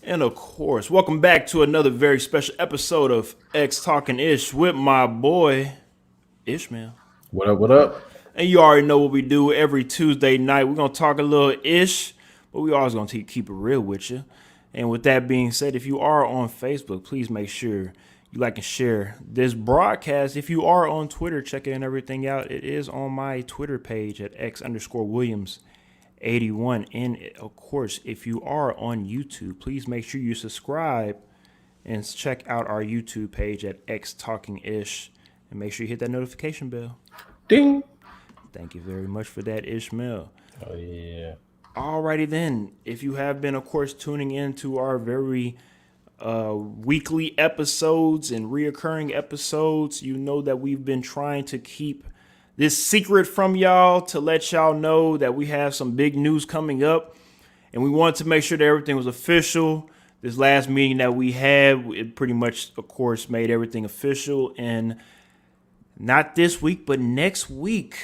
And of course, welcome back to another very special episode of X Talking Ish with my boy Ishmael. What up? What up? And you already know what we do every Tuesday night. We're gonna talk a little ish, but we always gonna keep it real with you. And with that being said, if you are on Facebook, please make sure you like and share this broadcast. If you are on Twitter, checking everything out. It is on my Twitter page at X_Williams81. And of course, if you are on YouTube, please make sure you subscribe and check out our YouTube page at X Talking Ish. And make sure you hit that notification bell. Ding. Thank you very much for that, Ishmael. Oh yeah. Alrighty then. If you have been, of course, tuning in to our very weekly episodes and reoccurring episodes, you know that we've been trying to keep this secret from y'all to let y'all know that we have some big news coming up. And we wanted to make sure that everything was official. This last meeting that we had, it pretty much, of course, made everything official. And not this week, but next week,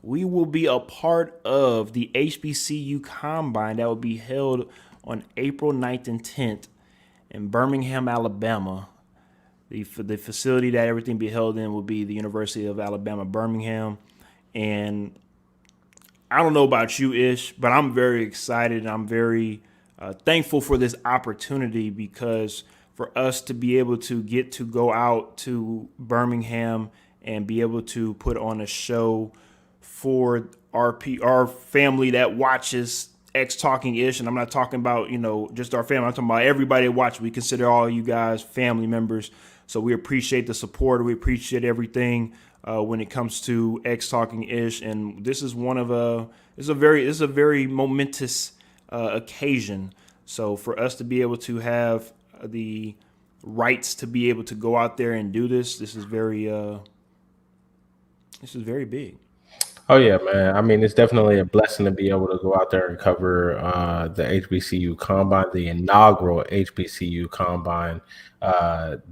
we will be a part of the HBCU Combine that will be held on April 9th and 10th in Birmingham, Alabama. The facility that everything be held in will be the University of Alabama, Birmingham. And I don't know about you, Ish, but I'm very excited and I'm very thankful for this opportunity because for us to be able to get to go out to Birmingham and be able to put on a show for our family that watches X Talking Ish, and I'm not talking about just our family. I'm talking about everybody that watches. We consider all you guys family members, so we appreciate the support. We appreciate everything when it comes to X Talking Ish, and this is a very momentous occasion. So for us to be able to have the rights to be able to go out there and do this is very big. Oh yeah, man. I mean, it's definitely a blessing to be able to go out there and cover the HBCU Combine, the inaugural HBCU Combine.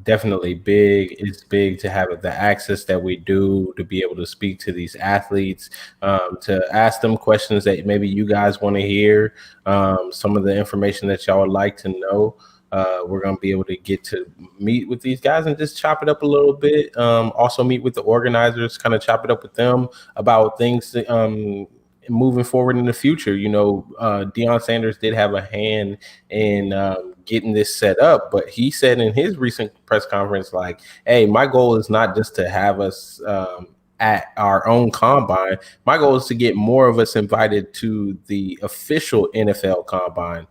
Definitely big. It's big to have the access that we do to be able to speak to these athletes, to ask them questions that maybe you guys want to hear, some of the information that y'all would like to know. We're going to be able to get to meet with these guys and just chop it up a little bit. Also meet with the organizers, kind of chop it up with them about things moving forward in the future. Deion Sanders did have a hand in getting this set up, but he said in his recent press conference, like, hey, my goal is not just to have us at our own combine. My goal is to get more of us invited to the official NFL combine.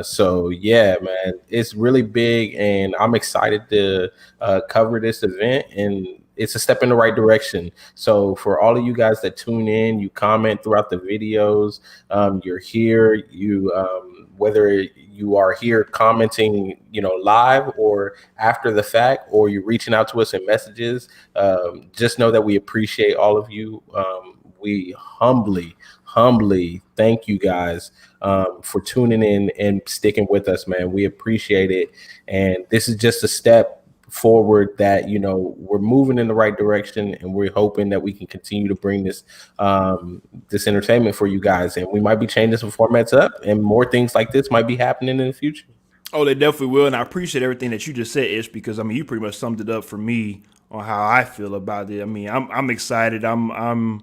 So yeah, man, it's really big, and I'm excited to cover this event, and it's a step in the right direction. So for all of you guys that tune in, you comment throughout the videos, you're here, whether you are here commenting, live or after the fact, or you're reaching out to us in messages, just know that we appreciate all of you. We humbly thank you guys for tuning in and sticking with us, man. We appreciate it. And this is just a step forward that, we're moving in the right direction, and we're hoping that we can continue to bring this entertainment for you guys. And we might be changing some formats up, and more things like this might be happening in the future. Oh, they definitely will, and I appreciate everything that you just said, Ish, because you pretty much summed it up for me on how I feel about it. I'm excited. I'm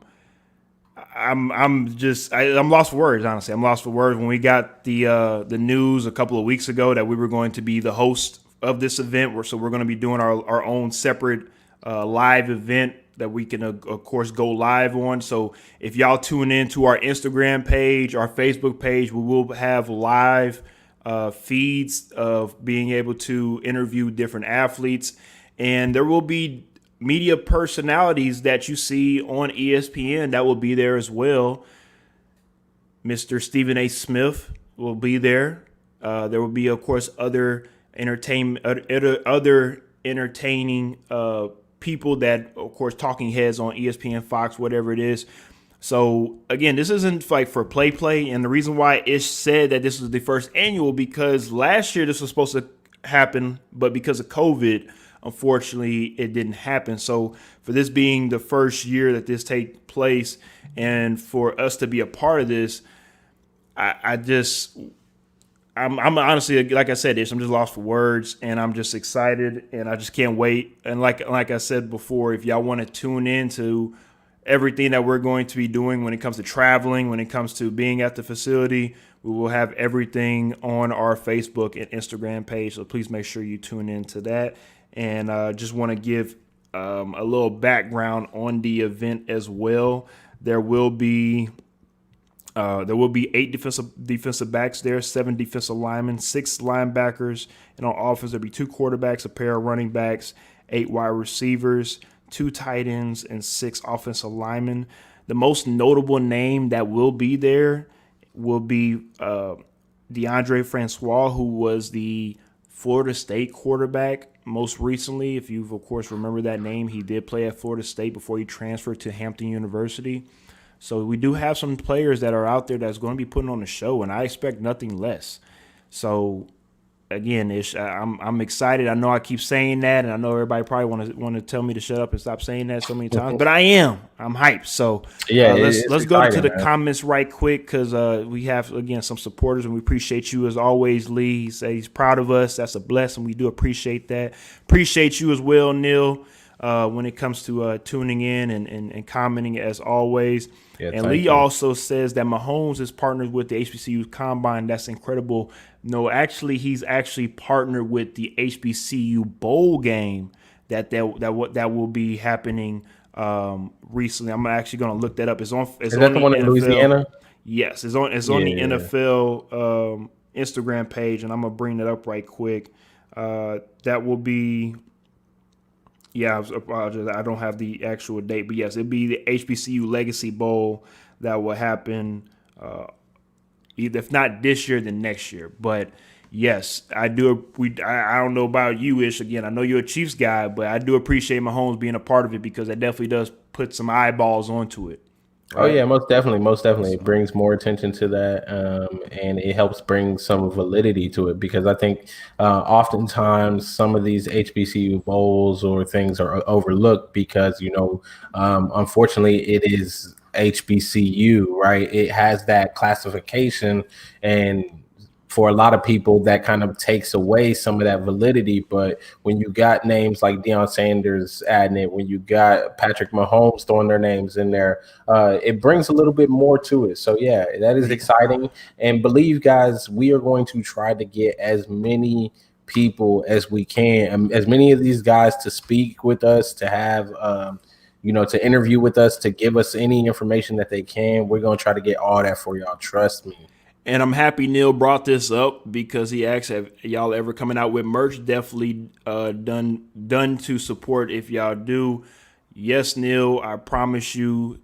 lost for words. Honestly, I'm lost for words. When we got the news a couple of weeks ago that we were going to be the host of this event, we're going to be doing our own separate live event that we can of course go live on. So if y'all tune in to our Instagram page, our Facebook page, we will have live feeds of being able to interview different athletes, and there will be media personalities that you see on ESPN that will be there as well. Mr. Stephen A. Smith will be there. There will be, of course, other entertaining people that, of course, talking heads on ESPN, Fox, whatever it is. So again, this isn't like for play, and the reason why Ish said that this was the first annual because last year this was supposed to happen, but because of COVID, unfortunately, it didn't happen. So for this being the first year that this take place, and for us to be a part of this, I just I'm honestly, like I said, I'm just lost for words, and I'm just excited, and I just can't wait. And like I said before, if y'all want to tune in to everything that we're going to be doing when it comes to traveling, when it comes to being at the facility, we will have everything on our Facebook and Instagram page. So please make sure you tune into that. And just want to give a little background on the event as well. There will be 8 defensive backs there, 7 defensive linemen, 6 linebackers, and on offense there'll be 2 quarterbacks, a pair of running backs, 8 wide receivers, 2 tight ends, and 6 offensive linemen. The most notable name that will be there will be DeAndre Francois, who was the Florida State quarterback most recently. If you've, of course, remember that name, he did play at Florida State before he transferred to Hampton University. So we do have some players that are out there that's going to be putting on a show, and I expect nothing less. So again, I'm excited. I know I keep saying that, and I know everybody probably want to tell me to shut up and stop saying that so many times, but I am. I'm hyped. So Yeah, let's go to the man. comments right quick, because we have, again, some supporters, and we appreciate you as always. Lee, he says he's proud of us. That's a blessing. We do appreciate that. Appreciate you as well, Neil, when it comes to tuning in and commenting as always. Yeah, and thank Lee you. also says that Mahomes is partnered with the HBCU Combine. That's incredible. No, actually, he's actually partnered with the HBCU Bowl game that will be happening recently. I'm actually going to look that up. It's on. It's Is that on the one in NFL. Louisiana? Yes, it's on the NFL Instagram page, and I'm gonna bring that up right quick. That will be. Yeah, I apologize. I don't have the actual date, but yes, it'll be the HBCU Legacy Bowl that will happen, either if not this year, then next year. But yes, I do. I don't know about you, Ish. Again, I know you're a Chiefs guy, but I do appreciate Mahomes being a part of it, because that definitely does put some eyeballs onto it. Oh yeah, most definitely. It brings more attention to that, and it helps bring some validity to it, because I think oftentimes some of these HBCU bowls or things are overlooked because unfortunately it is HBCU, right? It has that classification, and for a lot of people that kind of takes away some of that validity. But when you got names like Deion Sanders adding it, when you got Patrick Mahomes throwing their names in there, it brings a little bit more to it. So yeah, that is exciting. And believe, guys, we are going to try to get as many people as we can, as many of these guys to speak with us, to have to interview with us, to give us any information that they can. We're going to try to get all that for y'all. Trust me. And I'm happy Neil brought this up, because he asked, have y'all ever coming out with merch? Definitely done to support if y'all do. Yes, Neil, I promise you,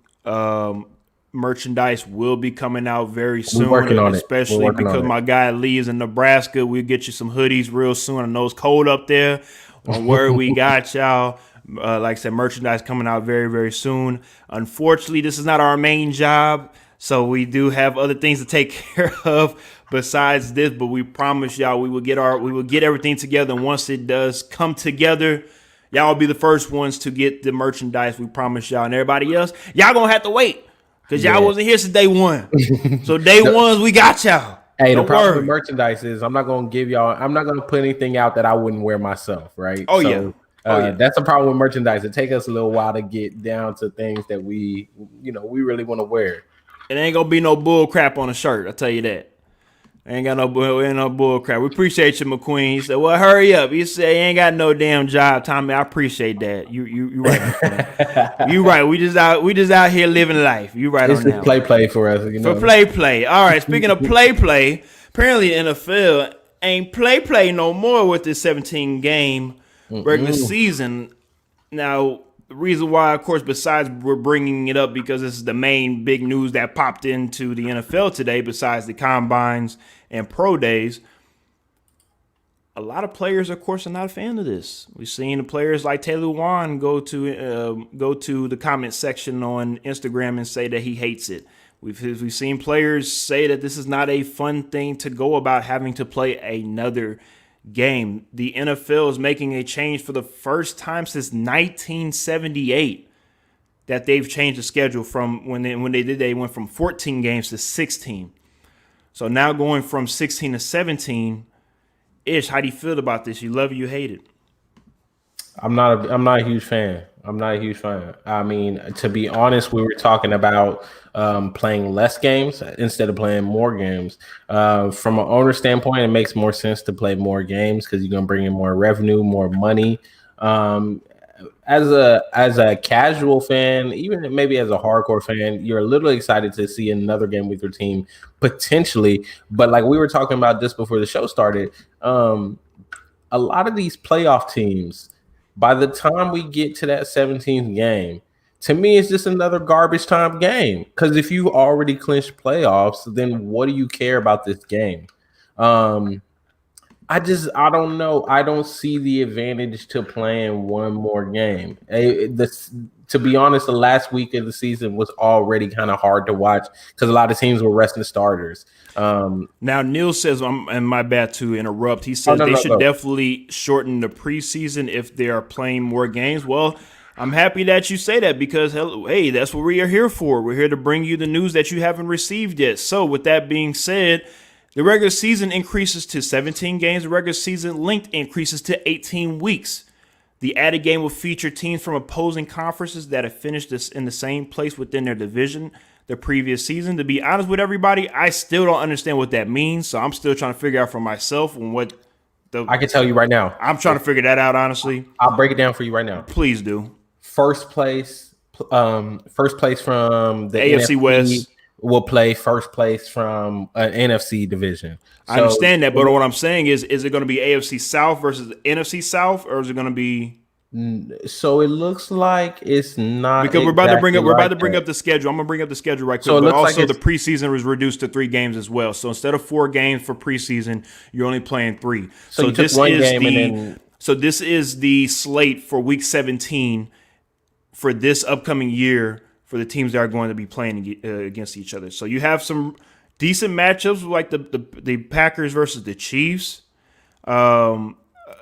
merchandise will be coming out very soon. We're working on it. Especially because my guy Lee is in Nebraska. We'll get you some hoodies real soon. I know it's cold up there. Don't worry, we got y'all. Like I said, merchandise coming out very, very soon. Unfortunately, this is not our main job, so we do have other things to take care of besides this. But we promise y'all we will get everything together. And once it does come together, y'all will be the first ones to get the merchandise. We promise y'all. And everybody else, y'all gonna have to wait, because y'all wasn't here since day one. So day ones, we got y'all. Hey, Don't the problem worry. with merchandise is I'm not going to put anything out that I wouldn't wear myself, right? That's a problem with merchandise. It takes us a little while to get down to things that we really want to wear. It ain't gonna be no bull crap on a shirt, I tell you that. Ain't no bull crap. We appreciate you, McQueen. He said, well, hurry up. He said, you ain't got no damn job, Tommy. I appreciate that. You right, McQueen. You right. We just out here living life. You right on that. It's play for us. For play. All right, speaking of play, apparently the NFL ain't play no more with this 17-game regular season. Now, the reason why, of course, besides we're bringing it up because this is the main big news that popped into the NFL today, besides the combines and pro days, a lot of players, of course, are not a fan of this. We've seen the players like Taylor Wan go to the comment section on Instagram and say that he hates it. We've seen players say that this is not a fun thing to go about, having to play another game. The NFL is making a change for the first time since 1978 that they've changed the schedule from when they went from 14 games to 16. So now going from 16 to 17, Ish, how do you feel about this? You love it, you hate it? I'm not a huge fan. I'm not a huge fan. I mean, to be honest, we were talking about playing less games instead of playing more games. From an owner standpoint, it makes more sense to play more games because you're gonna bring in more revenue, more money. Um, as a casual fan, even maybe as a hardcore fan, you're a little excited to see another game with your team potentially. But like we were talking about just before the show started, a lot of these playoff teams, by the time we get to that 17th game, to me, it's just another garbage time game. Because if you already clinched playoffs, then what do you care about this game? Um, I don't know. I don't see the advantage to playing one more game. To be honest, the last week of the season was already kind of hard to watch because a lot of teams were resting starters. Now, Neil says, and my bad to interrupt, he Oh, says no, they no, should no. definitely shorten the preseason if they are playing more games. Well, I'm happy that you say that because, hey, that's what we are here for. We're here to bring you the news that you haven't received yet. So, with that being said, the regular season increases to 17 games. The regular season length increases to 18 weeks. The added game will feature teams from opposing conferences that have finished this in the same place within their division the previous season. To be honest with everybody, I still don't understand what that means. So I'm still trying to figure out for myself and what I can tell you right now. I'm trying to figure that out, honestly. I'll break it down for you right now. Please do. First place from the AFC NFC West will play first place from an NFC division. I understand that, but what I'm saying is it going to be AFC South versus NFC South, or is it going to be? So it looks like it's not Because we're about to bring exactly up the schedule. I'm gonna bring up the schedule right quick. So it but looks like also the it's- preseason was reduced to 3 games as well. So instead of 4 games for preseason, you're only playing 3. So you took one game and then- So this is the slate for week 17 for this upcoming year for the teams that are going to be playing against each other. So you have some decent matchups like the Packers versus the Chiefs.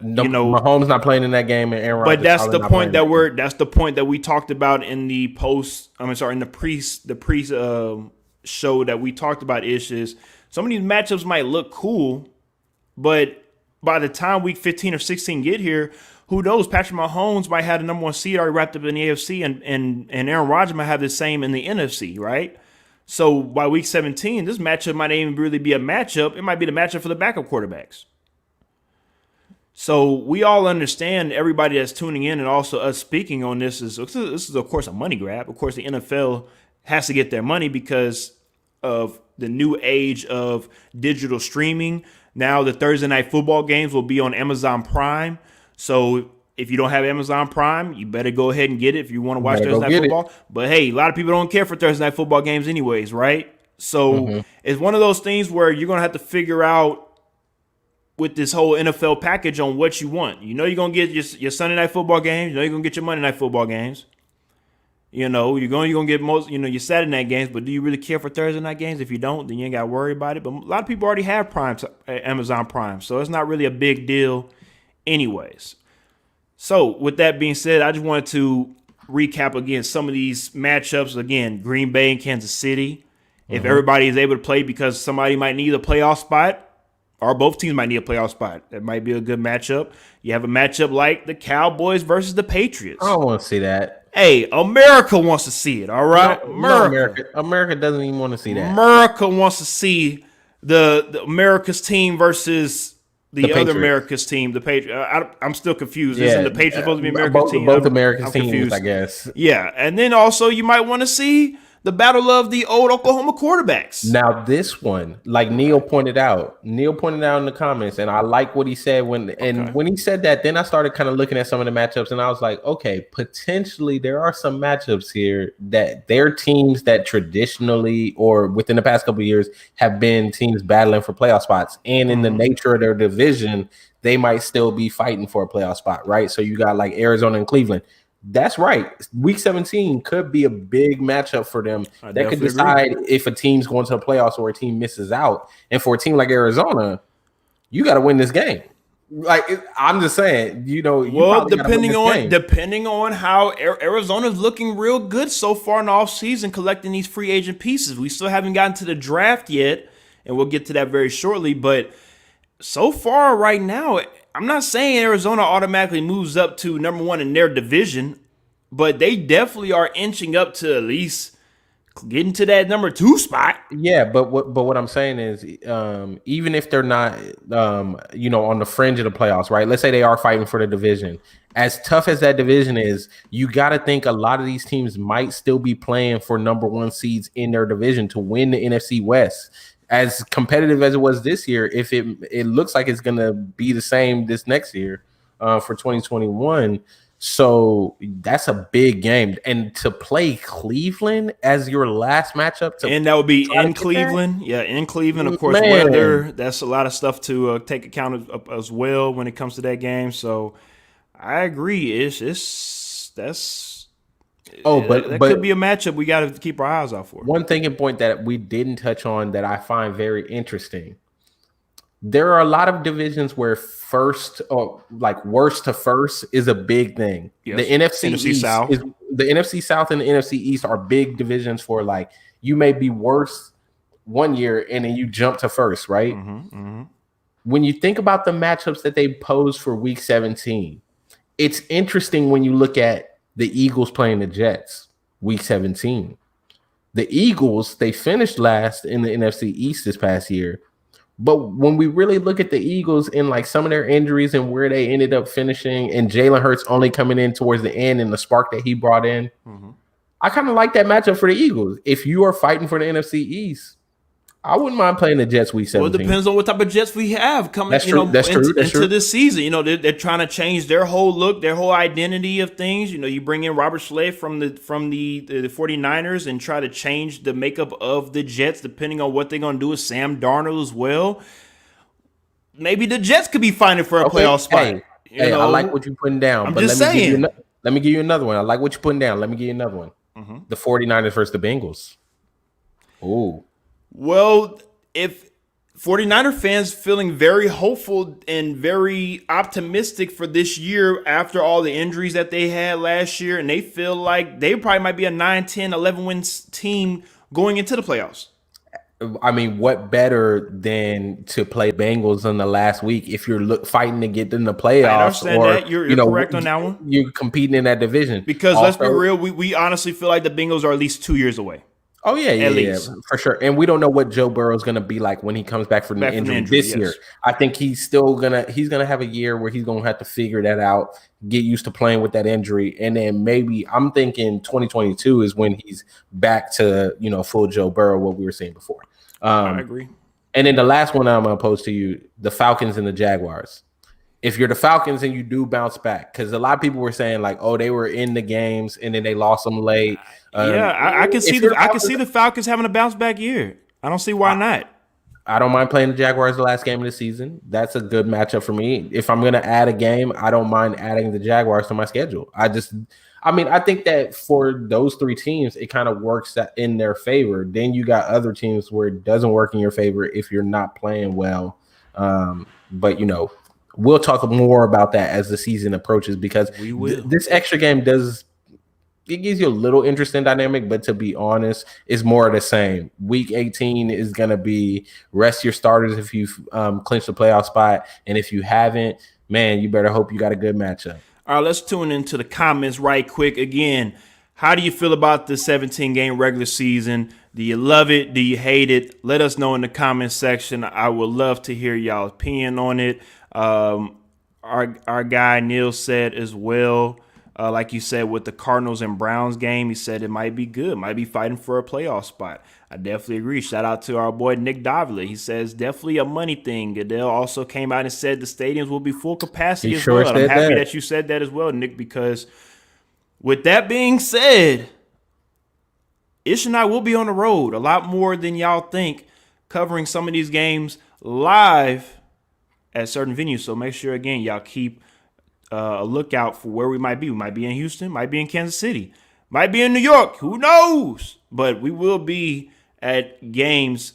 Mahomes not playing in that game, and Aaron Rodgers. But that's probably the not point playing that that's the point that we talked about in the in the pre show that we talked about. Is some of these matchups might look cool, but by the time week 15 or 16 get here, who knows? Patrick Mahomes might have the number 1 seed already wrapped up in the AFC, and Aaron Rodgers might have the same in the NFC, right? So by week 17, this matchup might not even really be a matchup. It might be the matchup for the backup quarterbacks. So we all understand, everybody that's tuning in and also us speaking on this is of course a money grab. Of course, the NFL has to get their money because of the new age of digital streaming. Now the Thursday night football games will be on Amazon Prime. So if you don't have Amazon Prime, you better go ahead and get it if you want to watch Thursday night football. But hey, a lot of people don't care for Thursday night football games anyways, right? So it's one of those things where you're going to have to figure out with this whole NFL package on what you want. You know you're going to get your Sunday night football games. You know you're going to get your Monday night football games. You know, you're going to get your Saturday night games, but do you really care for Thursday night games? If you don't, then you ain't got to worry about it. But a lot of people already have Amazon Prime, so it's not really a big deal anyways. So with that being said, I just wanted to recap again some of these matchups. Again, Green Bay and Kansas City. If everybody is able to play because somebody might need a playoff spot, or both teams might need a playoff spot. That might be a good matchup. You have a matchup like the Cowboys versus the Patriots. I don't want to see that. Hey, America wants to see it, all right? America doesn't even want to see that. America wants to see the America's team versus the other Patriots. America's team, the Patriots. I'm still confused. Isn't the Patriots supposed to be America's team? Both America's I'm teams, confused. I guess. Yeah, and then also you might want to see the battle of the old Oklahoma quarterbacks. Now this one, like Neil pointed out in the comments, and I like what he said when he said that, then I started kind of looking at some of the matchups, and I was like, okay, potentially there are some matchups here that they're teams that traditionally or within the past couple of years have been teams battling for playoff spots, and in the nature of their division, they might still be fighting for a playoff spot, right? So you got like Arizona and Cleveland. That's right. Week 17 could be a big matchup for them. That could decide if a team's going to the playoffs or a team misses out. And for a team like Arizona, you got to win this game. Like I'm just saying, well, depending on how Arizona's looking real good so far in the offseason, collecting these free agent pieces. We still haven't gotten to the draft yet. and we'll get to that very shortly. But so far right now, I'm not saying Arizona automatically moves up to number one in their division, but they definitely are inching up to at least getting to that number 2 spot. Yeah, but what I'm saying is, even if they're not, on the fringe of the playoffs, right? Let's say they are fighting for the division. As tough as that division is, you got to think a lot of these teams might still be playing for number one seeds in their division to win the NFC West. As competitive as it was this year, if it looks like it's going to be the same this next year for 2021. So that's a big game. And to play Cleveland as your last matchup. And that would be in Cleveland. Yeah, in Cleveland. Of course, weather. That's a lot of stuff to take account of as well when it comes to that game. So I agree. That could be a matchup we got to keep our eyes out for. One thing and point that we didn't touch on that I find very interesting. There are a lot of divisions where first or like worst to first is a big thing. Yes. The NFC East South. The NFC South and the NFC East are big divisions for like you may be worse one year and then you jump to first, right? When you think about the matchups that they pose for Week 17, it's interesting when you look at the Eagles playing the Jets, Week 17. The Eagles, they finished last in the NFC East this past year. But when we really look at the Eagles and like some of their injuries and where they ended up finishing and Jalen Hurts only coming in towards the end and the spark that he brought in, I kind of like that matchup for the Eagles. If you are fighting for the NFC East, I wouldn't mind playing the Jets Week 17. Well, it depends on what type of Jets we have coming into this season. You know, they're trying to change their whole look, their whole identity of things. You know, you bring in Robert Saleh from the 49ers and try to change the makeup of the Jets depending on what they're going to do with Sam Darnold as well. Maybe the Jets could be fighting for a playoff spot. Hey, I like what you're putting down. I'm just saying. Let me give you another one. I like what you're putting down. Let me give you another one. The 49ers versus the Bengals. Ooh. Well, if 49er fans feeling very hopeful and very optimistic for this year after all the injuries that they had last year, and they feel like they probably might be a 9, 10, 11 wins team going into the playoffs. I mean, what better than to play Bengals in the last week if you're fighting to get in the playoffs? I understand that. You're correct on that one. You're competing in that division. Because let's be real, we honestly feel like the Bengals are at least 2 years away. Oh, yeah, for sure. And we don't know what Joe Burrow is going to be like when he comes back from the injury this year. I think he's gonna have a year where he's going to have to figure that out, get used to playing with that injury. And then maybe I'm thinking 2022 is when he's back to, full Joe Burrow, what we were saying before. I agree. And then the last one I'm going to pose to you, the Falcons and the Jaguars. If you're the Falcons and you do bounce back, because a lot of people were saying like, oh, they were in the games and then they lost them late. I can see the Falcons having a bounce back year. I don't see why not. I don't mind playing the Jaguars the last game of the season. That's a good matchup for me. If I'm going to add a game, I don't mind adding the Jaguars to my schedule. I think that for those three teams, it kind of works in their favor. Then you got other teams where it doesn't work in your favor if you're not playing well. But we'll talk more about that as the season approaches because this extra game gives you a little interesting dynamic, but to be honest, it's more of the same. Week 18 is going to be rest your starters if you've clinched the playoff spot. And if you haven't, man, you better hope you got a good matchup. All right, let's tune into the comments right quick. Again, how do you feel about the 17-game regular season? Do you love it? Do you hate it? Let us know in the comment section. I would love to hear y'all's opinion on it. Our guy Neil said as well, like you said, with the Cardinals and Browns game, he said it might be good, might be fighting for a playoff spot. I definitely agree. Shout out to our boy Nick Davila. He says definitely a money thing. Goodell also came out and said the stadiums will be full capacity as well. I'm happy that you said that as well, Nick, because with that being said, Ish and I will be on the road a lot more than y'all think, covering some of these games live at certain venues. So make sure, again, y'all keep a lookout for where we might be. We might be in Houston, might be in Kansas City, might be in New York. Who knows? But we will be at games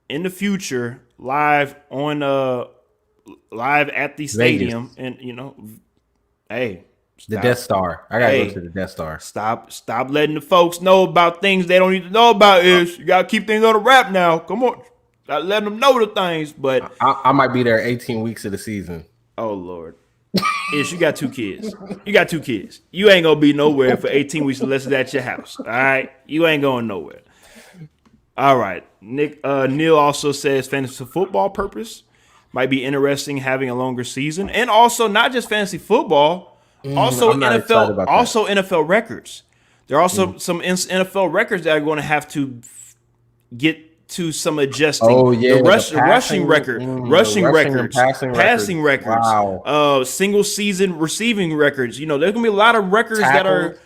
in the future live at the stadium. Vegas. And, hey. The Death Star. I got to go to the Death Star. Stop letting the folks know about things they don't need to know about. You got to keep things on the wrap now. Come on. I let them know the things, but I might be there 18 weeks of the season. oh Lord. Ish, you got 2 kids. You got 2 kids. You ain't gonna be nowhere for 18 weeks unless it's at your house. All right, you ain't going nowhere. All right, Neil also says fantasy football purpose might be interesting having a longer season, and also not just fantasy football, also I'm not excited about that. NFL records. There are also some NFL records that are going to have to get to some adjusting. Oh yeah, the rushing passing, record, the rushing rushing and records, passing records. Wow. single season receiving records. You know, there's gonna be a lot of records Tackles.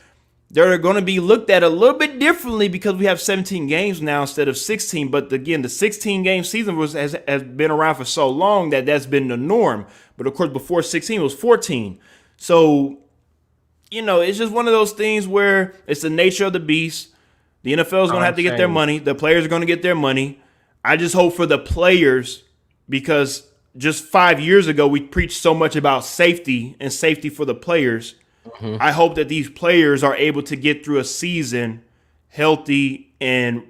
that are going to be looked at a little bit differently because we have 17 games now instead of 16. But again, the 16 game season has been around for so long that that's been the norm. But of course, before 16 it was 14. So, you know, it's just one of those things where it's the nature of the beast. The NFL is going to have to get their money. The players are going to get their money. I just hope for the players, because just 5 years ago we preached so much about safety and safety for the players. Mm-hmm. I hope that these players are able to get through a season healthy and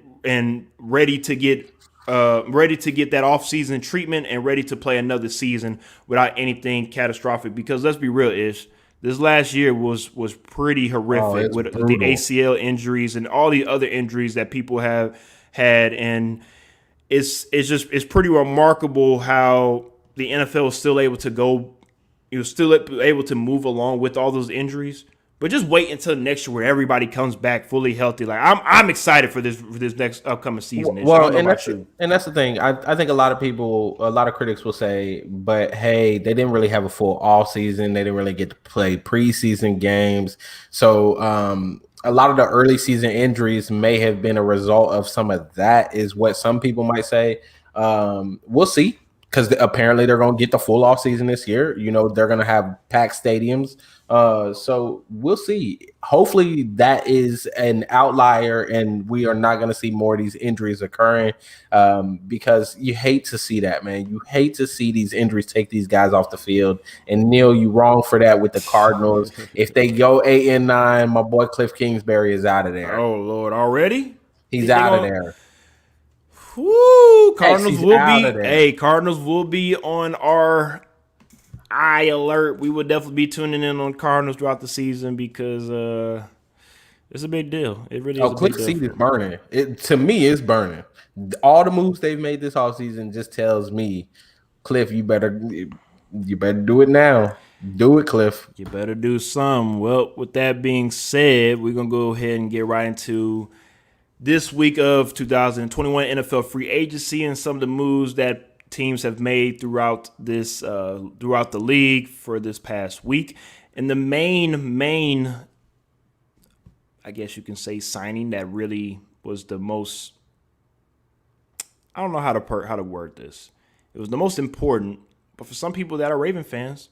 ready to get that off-season treatment and ready to play another season without anything catastrophic. Because let's be real, Ish. This last year was pretty horrific with the ACL injuries and all the other injuries that people have had, and it's pretty remarkable how the NFL is still able to go, still able to move along with all those injuries. But just wait until next year where everybody comes back fully healthy. Like I'm excited for this next upcoming season. Well, and that's the thing. I think a lot of critics will say, but hey, they didn't really have a full off season. They didn't really get to play preseason games. So a lot of the early season injuries may have been a result of some of that, is what some people might say. We'll see. Because apparently they're going to get the full off season this year. You know, they're going to have packed stadiums. So we'll see. Hopefully that is an outlier and we are not going to see more of these injuries occurring, because you hate to see that, man. You hate to see these injuries take these guys off the field. And Neil, you wrong for that with the Cardinals. If they go 8-9, my boy Cliff Kingsbury is out of there. Oh, Lord. Already? He's out of there. Whoo, Cardinals will be on our eye alert. We will definitely be tuning in on Cardinals throughout the season because it's a big deal. It really is. Click seat is burning. To me, it's burning. All the moves they've made this offseason just tells me, Cliff, you better do it now. Do it, Cliff. You better do some. Well, with that being said, we're gonna go ahead and get right into this week of 2021 NFL free agency and some of the moves that teams have made throughout the league for this past week. And the main, I guess you can say, signing that really was the most, I don't know how to word this. It was the most important, but for some people that are Raven fans,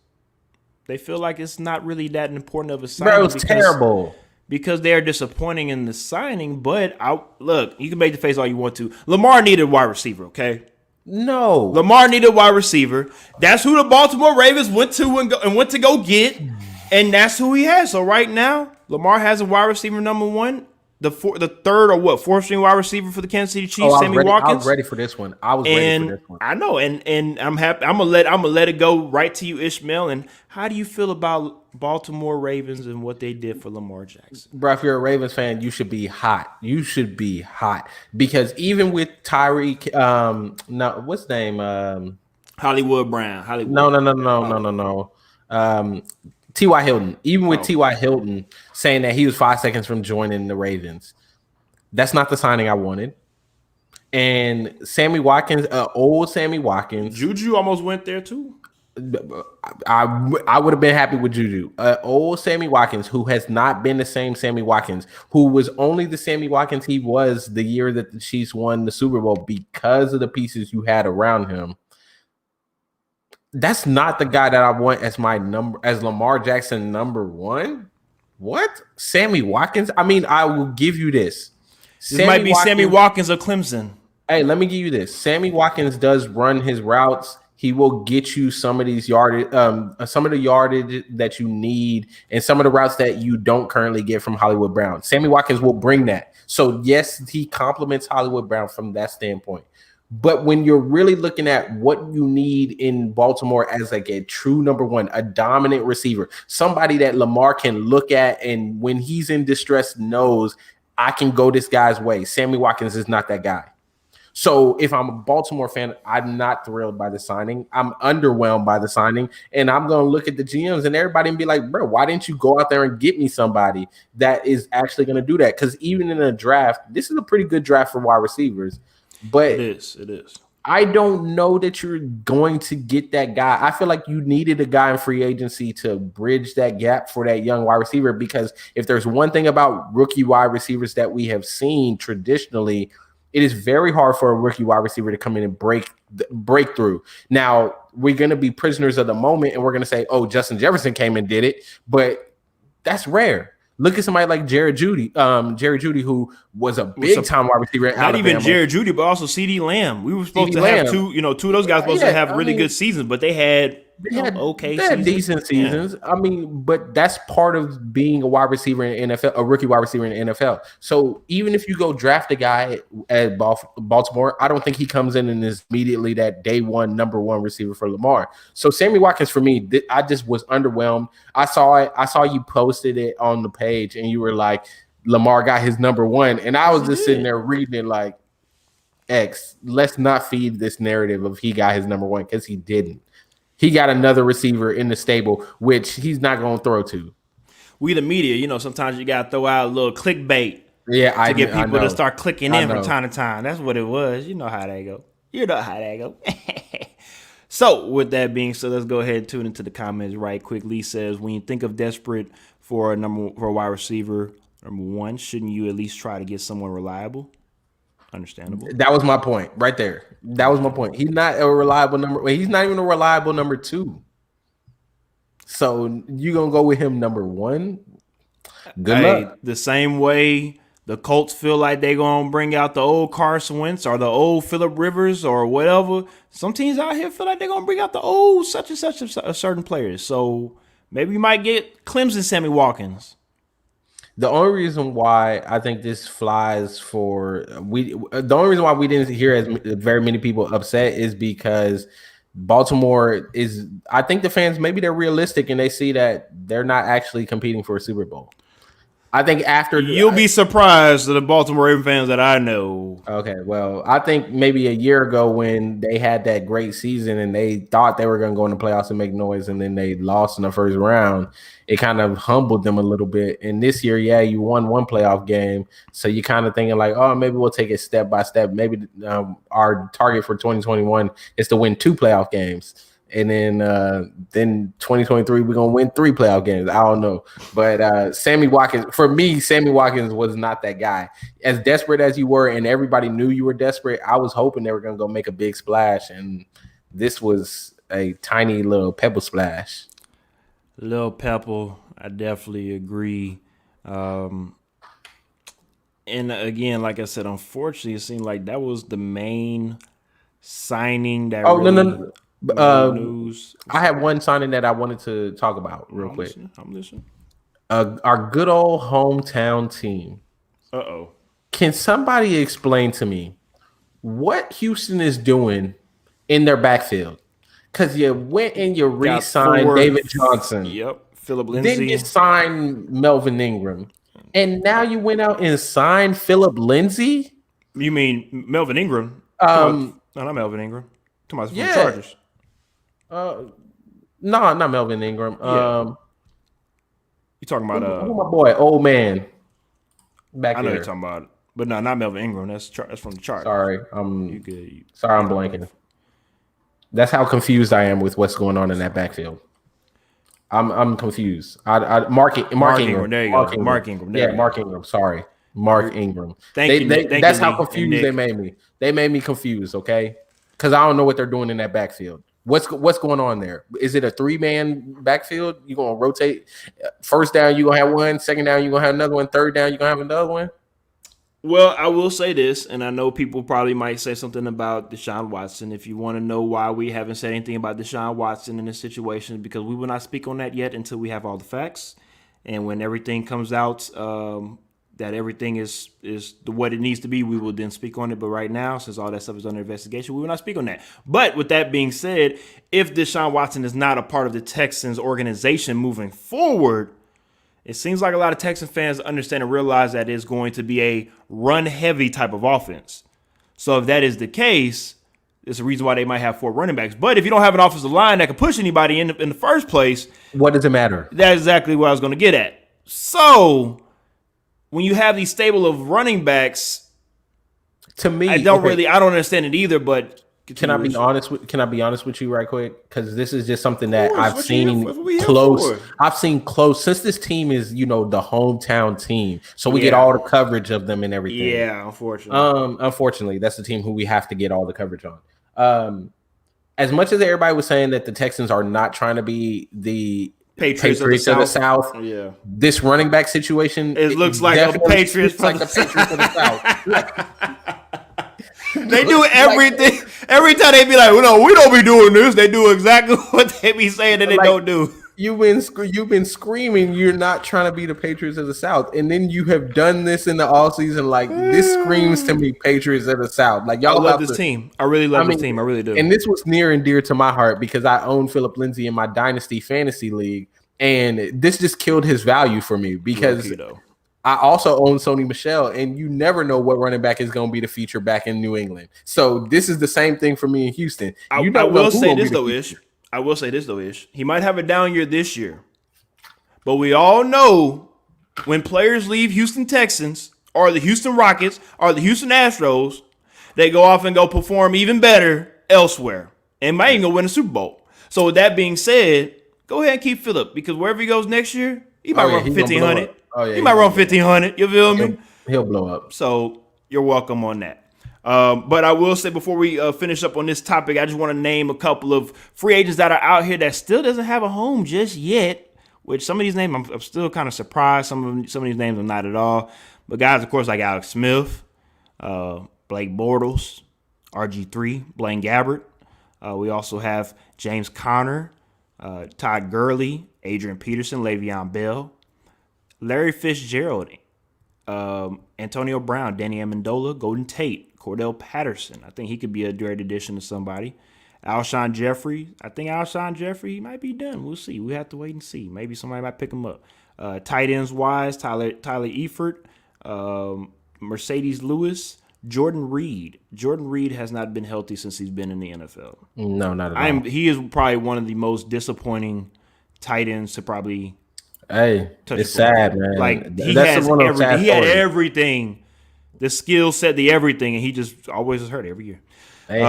they feel like it's not really that important of a signing. Bro, it's terrible. Because they're disappointing in the signing. But look, you can make the face all you want to. Lamar needed a wide receiver, okay? No. Lamar needed a wide receiver. That's who the Baltimore Ravens went to go get, and that's who he has. So right now, Lamar has a wide receiver number one. The third or fourth string wide receiver for the Kansas City Chiefs, Sammy Watkins. I was ready for this one. I know, and I'm happy. I'm gonna let it go right to you, Ishmael. And how do you feel about Baltimore Ravens and what they did for Lamar Jackson? Bro, if you're a Ravens fan, you should be hot. You should be hot because even with Tyreek, what's his name? Hollywood Brown. No. T.Y. Hilton, even with T.Y. Hilton saying that he was 5 seconds from joining the Ravens, that's not the signing I wanted. And Sammy Watkins, old Sammy Watkins. Juju almost went there too. I would have been happy with Juju. Old Sammy Watkins, who has not been the same Sammy Watkins, who was only the Sammy Watkins he was the year that the Chiefs won the Super Bowl because of the pieces you had around him. That's not the guy that I want as as Lamar Jackson number one. What? Sammy Watkins? I mean, I will give you this. Sammy Watkins of Clemson. Hey, let me give you this. Sammy Watkins does run his routes. He will get you some of these yardage, some of the yardage that you need, and some of the routes that you don't currently get from Hollywood Brown. Sammy Watkins will bring that. So yes, he complements Hollywood Brown from that standpoint. But when you're really looking at what you need in Baltimore as like a true number one, a dominant receiver, somebody that Lamar can look at and when he's in distress knows I can go this guy's way. Sammy Watkins is not that guy. So if I'm a Baltimore fan, I'm not thrilled by the signing. I'm underwhelmed by the signing. And I'm going to look at the GMs and everybody and be like, bro, why didn't you go out there and get me somebody that is actually going to do that? Because even in a draft, this is a pretty good draft for wide receivers. But It is. I don't know that you're going to get that guy. I feel like you needed a guy in free agency to bridge that gap for that young wide receiver, because if there's one thing about rookie wide receivers that we have seen traditionally, it is very hard for a rookie wide receiver to come in and break through. Now, we're going to be prisoners of the moment and we're going to say, oh, Justin Jefferson came and did it, but that's rare. Look at somebody like Jerry Jeudy, who was a big time wide receiver at Not Alabama. even Jerry Jeudy, but also CeeDee Lamb. We were supposed to have two of those guys supposed to have really good seasons, but they had decent seasons. Yeah. I mean, but that's part of being a wide receiver in NFL, a rookie wide receiver in the NFL. So even if you go draft a guy at Baltimore, I don't think he comes in and is immediately that day one number one receiver for Lamar. So Sammy Watkins, for me, I just was underwhelmed. I saw it. I saw you posted it on the page, and you were like, Lamar got his number one, and I was just sitting there reading it like, X, let's not feed this narrative of he got his number one, because he didn't. He got another receiver in the stable, which he's not going to throw to. We the media, sometimes you got to throw out a little clickbait to get people to start clicking in from time to time. That's what it was. You know how that go. So with that being said, let's go ahead and tune into the comments right quick. Lee says, when you think of desperate for a wide receiver, number one, shouldn't you at least try to get someone reliable? Understandable. That was my point right there. That was my point. He's not a reliable number. He's not even a reliable number two. So you gonna go with him number one? Good luck. The same way the Colts feel like they gonna bring out the old Carson Wentz or the old Phillip Rivers or whatever. Some teams out here feel like they're gonna bring out the old such and such a certain players. So maybe you might get Clemson Sammy Watkins. The only reason why I think this flies the only reason why we didn't hear as very many people upset is because Baltimore is, I think the fans, maybe they're realistic and they see that they're not actually competing for a Super Bowl. I think you'll be surprised at the Baltimore Ravens fans that I know. Okay, well, I think maybe a year ago when they had that great season and they thought they were going to go in the playoffs and make noise, and then they lost in the first round, it kind of humbled them a little bit. And this year, yeah, you won one playoff game, so you're kind of thinking like, oh, maybe we'll take it step by step. Maybe our target for 2021 is to win 2 playoff games. And then 2023, we're going to win 3 playoff games. I don't know. But Sammy Watkins, for me, Sammy Watkins was not that guy. As desperate as you were, and everybody knew you were desperate, I was hoping they were going to go make a big splash. And this was a tiny little pebble splash. Little pebble, I definitely agree. And again, like I said, unfortunately, it seemed like that was the main signing that no. News. I have one signing that I wanted to talk about real quick. I'm listening. Our good old hometown team. Uh-oh. Can somebody explain to me what Houston is doing in their backfield? Because you went and you re-signed David Johnson. Yep. Phillip Lindsay. Then you signed Melvin Ingram. And now you went out and signed Phillip Lindsay? You mean Melvin Ingram? No, not Melvin Ingram. Come on, from the Chargers. No, not Melvin Ingram. You talking about my boy, old man. Back I know there. you're talking about, but no, not Melvin Ingram. That's from the Chargers. Sorry, you good. Sorry, I'm blanking. That's how confused I am with what's going on in that backfield. I'm confused. Mark Ingram. There you go. Mark Ingram. Yeah, Mark Ingram. Sorry, Mark Ingram. Thank you. That's how confused they made me. They made me confused. Okay, because I don't know what they're doing in that backfield. What's going on there? Is it a 3-man backfield? You gonna rotate? First down, you gonna have one. Second down, you gonna have another one. Third down, you gonna have another one. Well, I will say this, and I know people probably might say something about Deshaun Watson. If you want to know why we haven't said anything about Deshaun Watson in this situation, because we will not speak on that yet until we have all the facts. And when everything comes out, that everything is what it needs to be, we will then speak on it. But right now, since all that stuff is under investigation, we will not speak on that. But with that being said, if Deshaun Watson is not a part of the Texans organization moving forward, it seems like a lot of Texan fans understand and realize that it's going to be a run-heavy type of offense. So if that is the case, it's a reason why they might have 4 running backs. But if you don't have an offensive line that can push anybody in the first place, what does it matter? that's exactly what I was going to get at. So when you have these stable of running backs, to me, I don't understand it either. But can I be honest with you right quick? Because this is just something that I've seen close. I've seen close since this team is, the hometown team. So we get all the coverage of them and everything. Yeah, unfortunately. Unfortunately, that's the team who we have to get all the coverage on. As much as everybody was saying that the Texans are not trying to be the Patriots of the South. Yeah. This running back situation, it looks like the Patriots of the South. They do everything. Every time they be like, "No, we don't be doing this." They do exactly what they be saying that they don't do. You've been screaming you're not trying to be the Patriots of the South, and then you have done this in the offseason. Like, this screams to me Patriots of the South. Like, y'all love this team. I really love this team. I really do. And this was near and dear to my heart because I own Philip Lindsay in my Dynasty Fantasy League, and this just killed his value for me because I also own Sony Michel, and you never know what running back is going to be the feature back in New England. So this is the same thing for me in Houston. I will say this though, Ish. He might have a down year this year, but we all know when players leave Houston Texans or the Houston Rockets or the Houston Astros, they go off and go perform even better elsewhere and might even go win a Super Bowl. So with that being said, go ahead and keep Phillip because wherever he goes next year, he might run for 1,500. He might run 1,500. You feel me? He'll blow up. So you're welcome on that. But I will say before we finish up on this topic, I just want to name a couple of free agents that are out here that still doesn't have a home just yet. Which some of these names I'm still kind of surprised. Some of these names are not at all. But guys, of course, like Alex Smith, Blake Bortles, RG3, Blaine Gabbert. We also have James Conner, Todd Gurley, Adrian Peterson, Le'Veon Bell, Larry Fitzgerald, Antonio Brown, Danny Amendola, Golden Tate, Cordell Patterson. I think he could be a great addition to somebody. Alshon Jeffrey. I think Alshon Jeffrey might be done. We'll see. We have to wait and see. Maybe somebody might pick him up. Tight ends wise, Tyler Eifert, Mercedes Lewis, Jordan Reed. Jordan Reed has not been healthy since he's been in the NFL. No, not at all. He is probably one of the most disappointing tight ends to probably. Hey, it's sad, man. Like he had everything, the skill set, the everything, and he just always is hurt every year. Hey,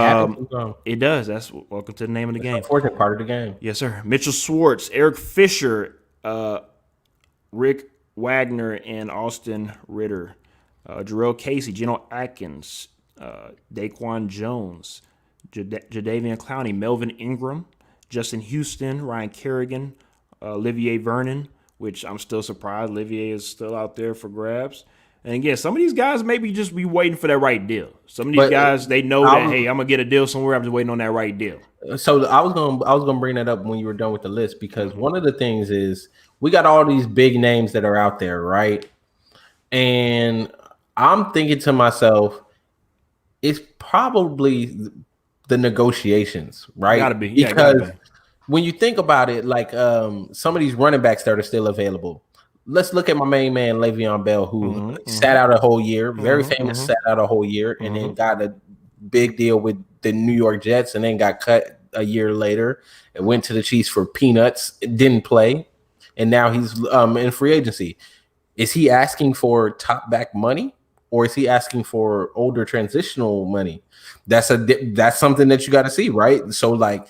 it does. That's welcome to the name of the game. Unfortunate part of the game. Yes, sir. Mitchell Schwartz, Eric Fisher, Rick Wagner, and Austin Ritter, Jarrell Casey, Geno Atkins, Daquan Jones, Jadeveon Clowney, Melvin Ingram, Justin Houston, Ryan Kerrigan, Olivier Vernon, which I'm still surprised Olivier is still out there for grabs. And again, some of these guys maybe just be waiting for that right deal. Some of these guys, they know that, hey, I'm gonna get a deal somewhere. I'm just waiting on that right deal. So I was gonna bring that up when you were done with the list because one of the things is we got all these big names that are out there, right? And I'm thinking to myself, it's probably the negotiations, right? Gotta be. Because when you think about it, like some of these running backs that are still available. Let's look at my main man, Le'Veon Bell, who sat out a whole year, very famous, sat out a whole year, and then got a big deal with the New York Jets, and then got cut a year later and went to the Chiefs for peanuts, didn't play, and now he's in free agency. Is he asking for top back money, or is he asking for older transitional money? That's something that you got to see, right? So like.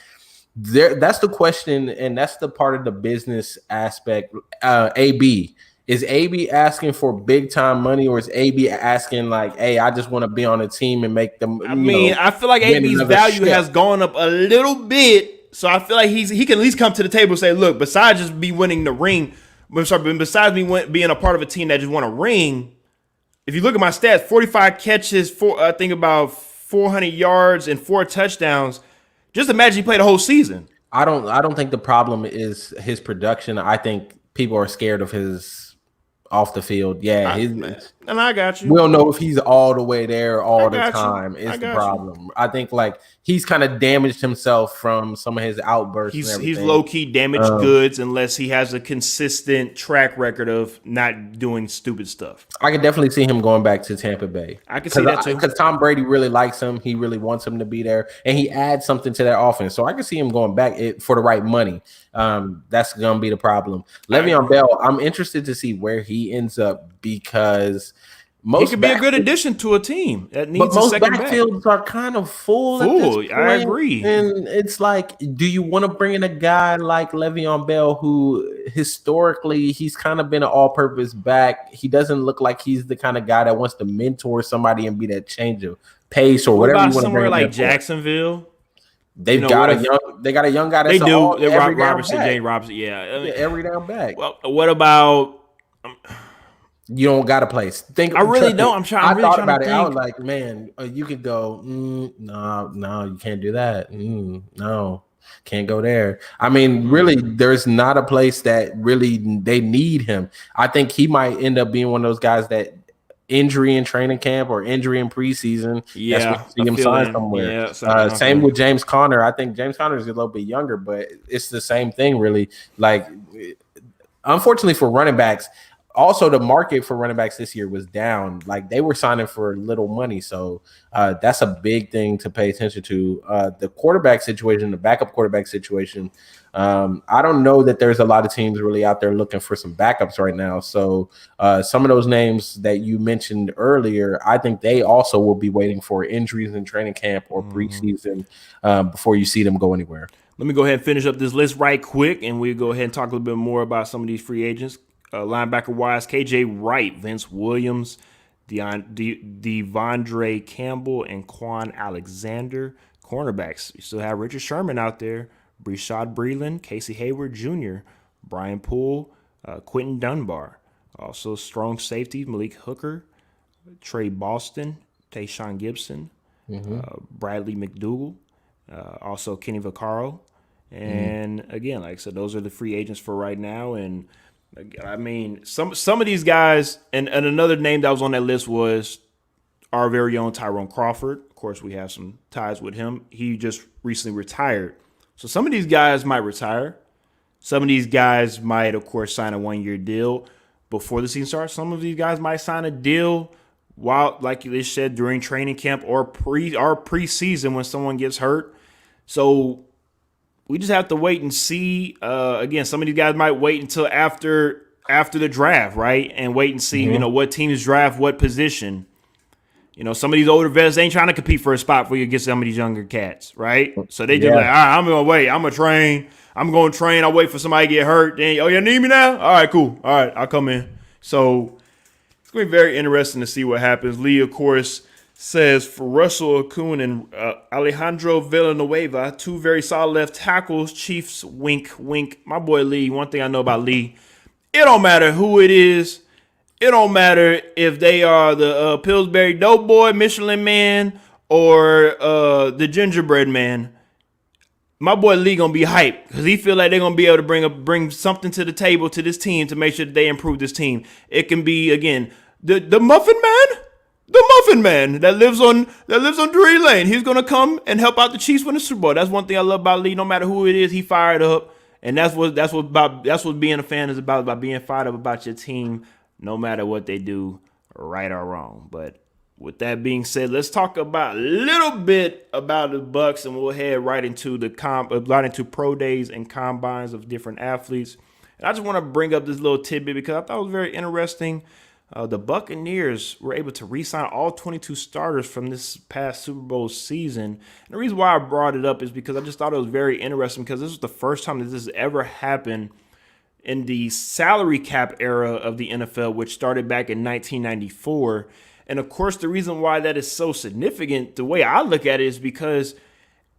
That's the question, and that's the part of the business aspect. AB is AB asking for big time money, or is AB asking like, "Hey, I just want to be on a team and make them"? I feel like AB's value has gone up a little bit, so I feel like he can at least come to the table and say, "Look, besides just me winning the ring, besides me being a part of a team that just won a ring, if you look at my stats, 45 catches, I think about 400 yards and 4 touchdowns." Just imagine he played a whole season. I don't think the problem is his production. I think people are scared of his off the field. Yeah, And I got we you. don't know if he's all the way there I all the got you. time I is the got you. problem. I think like he's kind of damaged himself from some of his outbursts and He's everything. low key damaged goods unless he has a consistent track record of not doing stupid stuff. I could definitely see him going back to Tampa Bay. I can see that too. Because Tom Brady really likes him. He really wants him to be there, and he adds something to that offense. So I can see him going back for the right money. That's going to be the problem. Le'Veon Bell, I'm interested to see where he ends up because he could be a good addition to a team that needs a most second backfields are kind of full. At this point, I agree. And it's like, do you want to bring in a guy like Le'Veon Bell, who historically he's kind of been an all-purpose back? He doesn't look like he's the kind of guy that wants to mentor somebody and be that change of pace or whatever you want to bring. Somewhere like Jacksonville. They've got a young guy. That's they do. They're James Robinson. Yeah, I mean, every down back. Well, what about? You don't got a place. I really don't. I thought about it. I was like, man, you could go. No, you can't do that. No, can't go there. I mean, really, there's not a place that really they need him. I think he might end up being one of those guys that injury in training camp or injury in preseason. Yeah, that's when you see him sign somewhere. Yeah, same with James Conner. I think James Conner is a little bit younger, but it's the same thing, really. Like, unfortunately for running backs. Also, the market for running backs this year was down. Like, they were signing for little money. So that's a big thing to pay attention to. The quarterback situation, the backup quarterback situation, I don't know that there's a lot of teams really out there looking for some backups right now. So some of those names that you mentioned earlier, I think they also will be waiting for injuries in training camp or preseason before you see them go anywhere. Let me go ahead and finish up this list right quick, and we'll go ahead and talk a little bit more about some of these free agents. Linebacker-wise, KJ Wright, Vince Williams, Devondre Campbell, and Quan Alexander. Cornerbacks, you still have Richard Sherman out there, Breshad Breeland, Casey Hayward Jr., Brian Poole, Quentin Dunbar. Also strong safety, Malik Hooker, Trey Boston, Tayshaun Gibson, Bradley McDougall, also Kenny Vaccaro. And again, like I said, those are the free agents for right now. And I mean, some of these guys, and another name that was on that list was our very own Tyrone Crawford. Of course, we have some ties with him. He just recently retired. So some of these guys might retire. Some of these guys might, of course, sign a one-year deal before the season starts. Some of these guys might sign a deal while, like you just said, during training camp or preseason when someone gets hurt. So we just have to wait and see. Again, some of these guys might wait until after the draft, right? And wait and see, what teams draft what position. Some of these older vets ain't trying to compete for a spot for you against some of these younger cats, right? So they just like, all right, I'm going to wait. I'm going to train. I'm going to train. I'll wait for somebody to get hurt. Then, you need me now? All right, cool. All right, I'll come in. So it's going to be very interesting to see what happens. Lee, of course, says for Russell Okung and Alejandro Villanueva, two very solid left tackles. Chiefs, wink, wink. My boy Lee, one thing I know about Lee, it don't matter who it is. It don't matter if they are the Pillsbury Doughboy, Michelin Man, or the Gingerbread Man. My boy Lee gonna be hyped because he feel like they're gonna be able to bring something to the table to this team to make sure that they improve this team. It can be again the Muffin Man. The Muffin Man that lives on Drury Lane. He's gonna come and help out the Chiefs win the Super Bowl. That's one thing I love about Lee. No matter who it is, he fired up, and that's what being a fan is about being fired up about your team, no matter what they do, right or wrong. But with that being said, let's talk about a little bit about the Bucs, and we'll head right into into pro days and combines of different athletes. And I just want to bring up this little tidbit because I thought it was very interesting. The Buccaneers were able to re-sign all 22 starters from this past Super Bowl season. And the reason why I brought it up is because I just thought it was very interesting because this was the first time that this has ever happened in the salary cap era of the NFL, which started back in 1994. And of course, the reason why that is so significant, the way I look at it, is because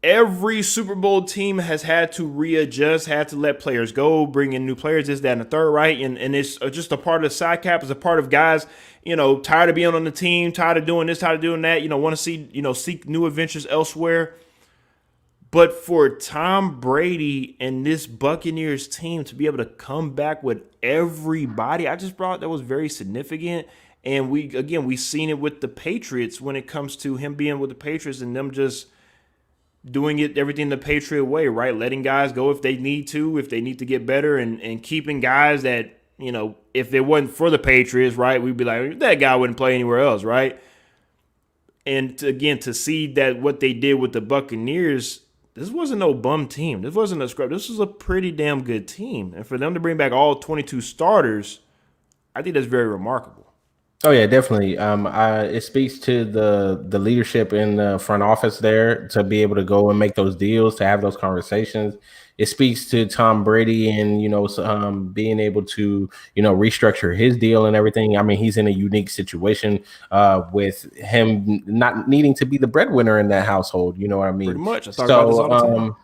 every Super Bowl team has had to readjust, had to let players go, bring in new players, this, that, and the third, right? And it's just a part of the side cap. It's a part of guys, tired of being on the team, tired of doing this, tired of doing that, want to see, seek new adventures elsewhere. But for Tom Brady and this Buccaneers team to be able to come back with everybody, I just thought that was very significant. And we seen it with the Patriots when it comes to him being with the Patriots and them just doing it everything the Patriot way, right? Letting guys go if they need to get better, and keeping guys that, if it wasn't for the Patriots, right, we'd be like, that guy wouldn't play anywhere else, right? And to see that what they did with the Buccaneers, this wasn't no bum team. This wasn't a scrub. This was a pretty damn good team. And for them to bring back all 22 starters, I think that's very remarkable. Oh yeah, definitely. It speaks to the leadership in the front office there to be able to go and make those deals, to have those conversations. It speaks to Tom Brady and being able to restructure his deal and everything. I mean, he's in a unique situation with him not needing to be the breadwinner in that household. You know what I mean? Pretty much. I talk about this all the time.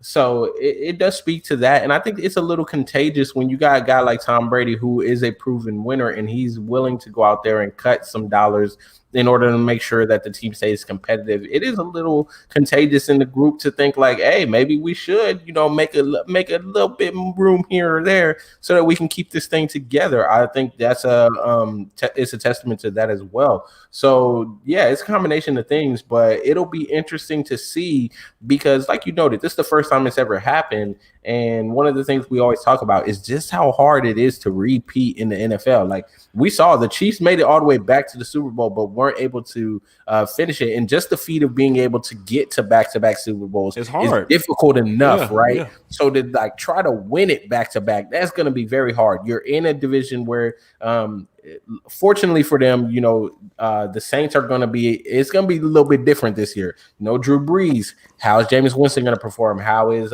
So it does speak to that. And I think it's a little contagious when you got a guy like Tom Brady, who is a proven winner, and he's willing to go out there and cut some dollars in order to make sure that the team stays competitive. It is a little contagious in the group to think like, hey, maybe we should, make a little bit room here or there so that we can keep this thing together. I think that's it's a testament to that as well. So yeah, it's a combination of things, but it'll be interesting to see because, like you noted, this is the first time it's ever happened. And one of the things we always talk about is just how hard it is to repeat in the NFL. Like we saw the Chiefs made it all the way back to the Super Bowl, but weren't able to finish it. And just the feat of being able to get to back-to-back Super Bowls is hard. Is difficult enough, right? Yeah. So to try to win it back-to-back, that's going to be very hard. You're in a division where fortunately for them, the Saints are going to be, it's going to be a little bit different this year. Drew Brees. How is Jameis Winston going to perform? How is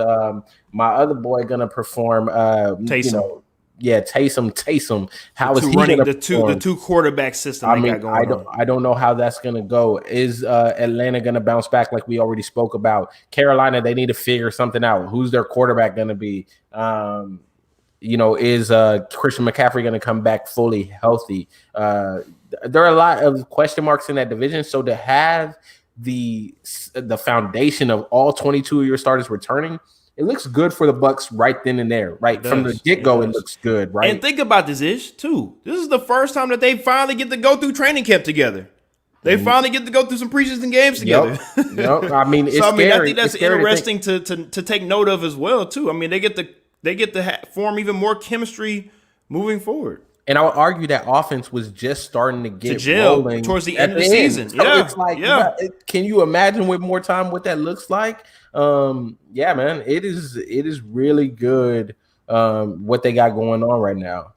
my other boy going to perform? Taysom. Taysom. How is he running the two quarterback system? I don't know how that's going to go. Is Atlanta going to bounce back like we already spoke about? Carolina, they need to figure something out. Who's their quarterback going to be? Is Christian McCaffrey going to come back fully healthy? There are a lot of question marks in that division. So to have the foundation of all 22 of your starters returning, it looks good for the Bucs right then and there. Right from the get-go, it looks good. Right, and think about this too. This is the first time that they finally get to go through training camp together. They finally get to go through some preseason games together. Yep. I mean, it's I think that's interesting to take note of as well too. I mean, they get to form even more chemistry moving forward. And I would argue that offense was just starting to get rolling towards the end of the season. So it's like, can you imagine with more time what that looks like? Yeah, man, it is really good what they got going on right now.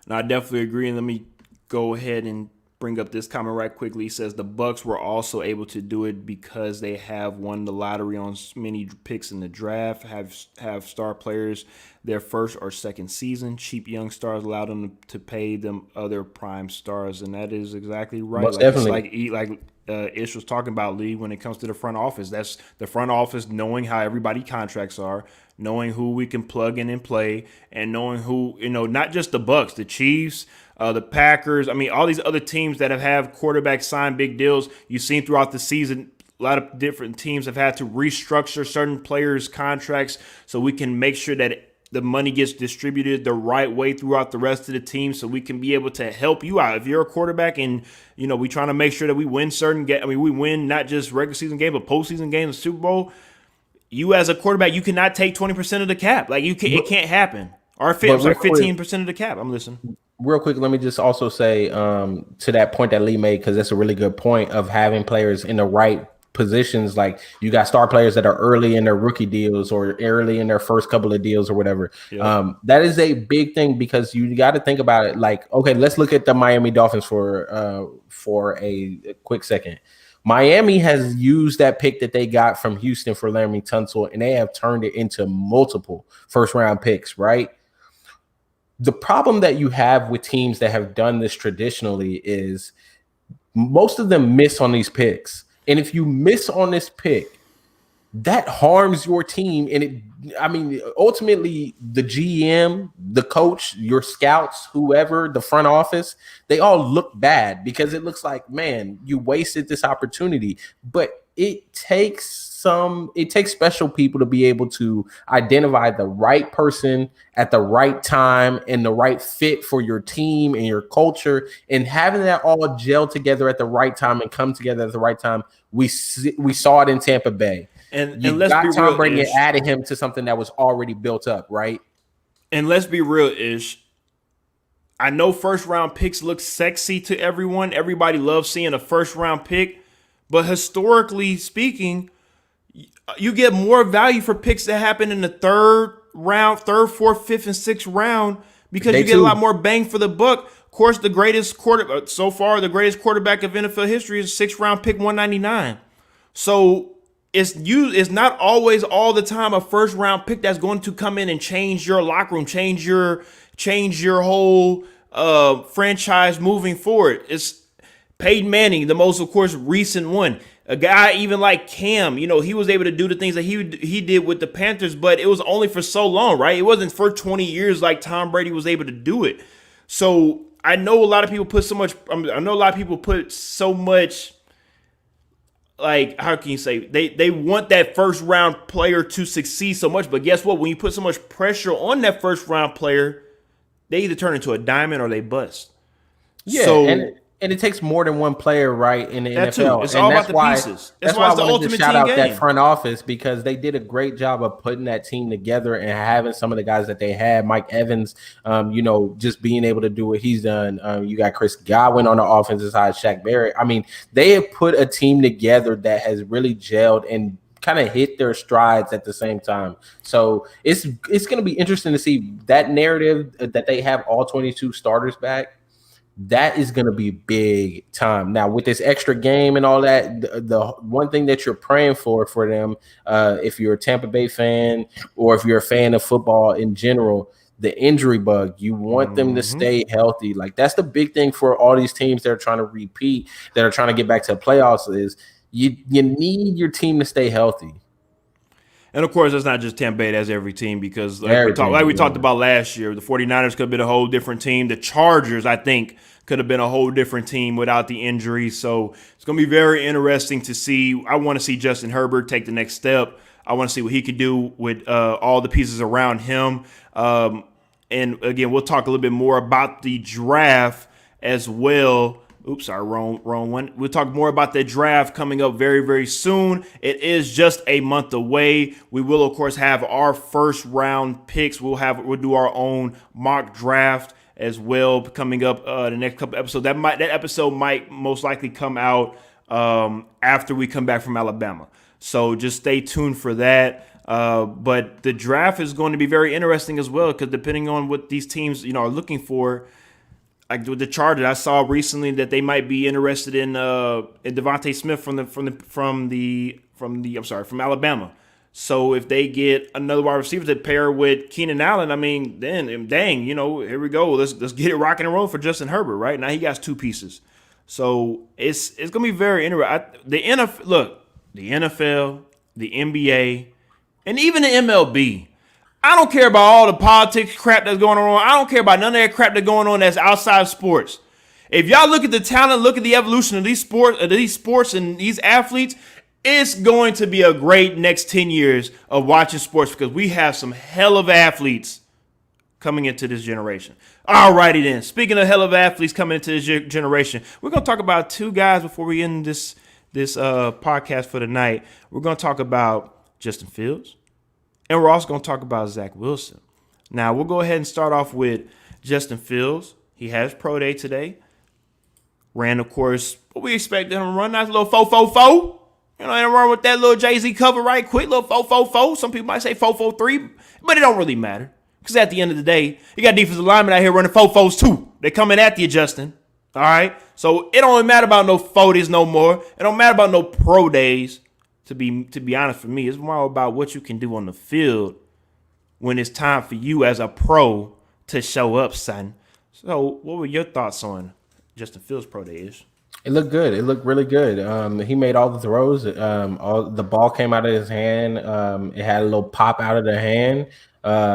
No, I definitely agree. And let me go ahead and bring up this comment right quickly. He says the Bucs were also able to do it because they have won the lottery on many picks in the draft, have star players their first or second season. Cheap young stars allowed them to pay them other prime stars, and that is exactly right. Most definitely. Ish was talking about, Lee, when it comes to the front office. That's the front office knowing how everybody contracts are, knowing who we can plug in and play, and knowing who, not just the Bucs, the Chiefs, the Packers. I mean, all these other teams that have quarterbacks sign big deals. You've seen throughout the season, a lot of different teams have had to restructure certain players' contracts so we can make sure that the money gets distributed the right way throughout the rest of the team so we can be able to help you out. If you're a quarterback and, we trying to make sure that we win certain games. I mean, we win not just regular season games, but postseason games, Super Bowl. You as a quarterback, you cannot take 20% of the cap. Like it can't happen. Or 15% of the cap. I'm listening. Real quick, let me just also say to that point that Lee made, because that's a really good point of having players in the right positions. Like you got star players that are early in their rookie deals or early in their first couple of deals or whatever. Yeah. That is a big thing because you got to think about it. Like, okay, let's look at the Miami Dolphins for a quick second. Miami has used that pick that they got from Houston for Laremy Tunsil, and they have turned it into multiple first-round picks, right? The problem that you have with teams that have done this traditionally is most of them miss on these picks. And if you miss on this pick, that harms your team. And ultimately the GM, the coach, your scouts, whoever, the front office, they all look bad because it looks like, man, you wasted this opportunity. But it takes special people to be able to identify the right person at the right time and the right fit for your team and your culture, and having that all gel together at the right time and come together at the right time. We saw it in Tampa Bay. And You let's got be Tom real, Brady and Ish. added him to something that was already built up, right? And let's be real, Ish. I know first round picks look sexy to everyone. Everybody loves seeing a first round pick. But historically speaking, you get more value for picks that happen in the third, fourth, fifth, and sixth round because you get a lot more bang for the buck. Of course, the greatest quarterback so far, the greatest quarterback of NFL history is sixth round pick 199. So it's not always all the time a first round pick that's going to come in and change your locker room, change your whole franchise moving forward. It's Peyton Manning, the most, of course, recent one. A guy even like Cam, he was able to do the things that he did with the Panthers, but it was only for so long, right? It wasn't for 20 years like Tom Brady was able to do it. So I know a lot of people put so much. Like, how can you say, they want that first round player to succeed so much, but guess what? When you put so much pressure on that first round player, they either turn into a diamond or they bust. Yeah, so, and it takes more than one player, right, in the that NFL. too. It's And all that's about the why, pieces. That's That's why why I it's the wanted to ultimate shout team out game. that front office, because they did a great job of putting that team together and having some of the guys that they had. Mike Evans, just being able to do what he's done. You got Chris Godwin on the offensive side, Shaq Barrett. I mean, they have put a team together that has really gelled and kind of hit their strides at the same time. So it's going to be interesting to see that narrative that they have all 22 starters back. That is going to be big time. Now, with this extra game and all that, the one thing that you're praying for them, if you're a Tampa Bay fan or if you're a fan of football in general, the injury bug, you want them to stay healthy. Like, that's the big thing for all these teams that are trying to repeat, that are trying to get back to the playoffs, is you need your team to stay healthy. And of course, it's not just Tampa Bay, that's every team, because like we talked about last year, the 49ers could have been a whole different team. The Chargers, I think, could have been a whole different team without the injury. So it's going to be very interesting to see. I want to see Justin Herbert take the next step. I want to see what he could do with all the pieces around him. And again, we'll talk a little bit more about the draft as well. Oops, sorry, wrong one. We'll talk more about the draft coming up very, very soon. It is just a month away. We will, of course, have our first round picks. We'll do our own mock draft as well coming up the next couple episodes. That episode might most likely come out after we come back from Alabama. So just stay tuned for that. But the draft is going to be very interesting as well, because depending on what these teams are looking for. Like with the Chargers, I saw recently that they might be interested in Devontae Smith from Alabama. So if they get another wide receiver to pair with Keenan Allen, I mean, then dang, here we go. Let's get it rocking and rolling for Justin Herbert, right? Now he got two pieces. So it's gonna be very interesting. The NFL, the NBA, and even the MLB. I don't care about all the politics crap that's going on. I don't care about none of that crap that's going on that's outside of sports. If y'all look at the talent, look at the evolution of these sports and these athletes, it's going to be a great next 10 years of watching sports, because we have some hell of athletes coming into this generation. Alrighty then. Speaking of hell of athletes coming into this generation, we're going to talk about two guys before we end this podcast for the night. We're going to talk about Justin Fields. And we're also going to talk about Zach Wilson. Now, we'll go ahead and start off with Justin Fields. He has pro day today. Ran, of course, what we expected him to run. Nice little 4.44. And run with that little Jay-Z cover right quick. Little 4.44. Some people might say 4.43. But it don't really matter. Because at the end of the day, you got defensive linemen out here running 4.4s too. They're coming at you, Justin. All right? So it don't matter about no 40s no more. It don't matter about no pro days. To be honest, for me, it's more about what you can do on the field when it's time for you as a pro to show up, son. So what were your thoughts on Justin Fields' pro day? It looked good. It looked really good. He made all the throws. All the ball came out of his hand. It had a little pop out of the hand.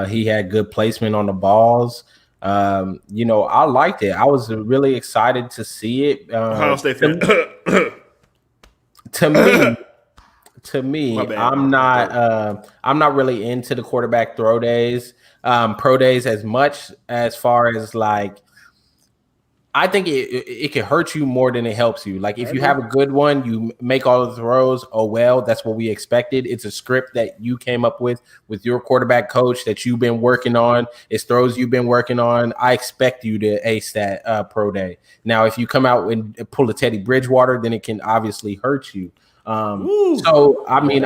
He had good placement on the balls. I liked it. I was really excited to see it. Ohio State fan. To me, My bad. I'm not really into the quarterback throw days, pro days as much as far as like I think it can hurt you more than it helps you. Like if you have a good one, you make all the throws. Oh well, that's what we expected. It's a script that you came up with your quarterback coach that you've been working on. It's throws you've been working on. I expect you to ace that pro day. Now, if you come out and pull a Teddy Bridgewater, then it can obviously hurt you. I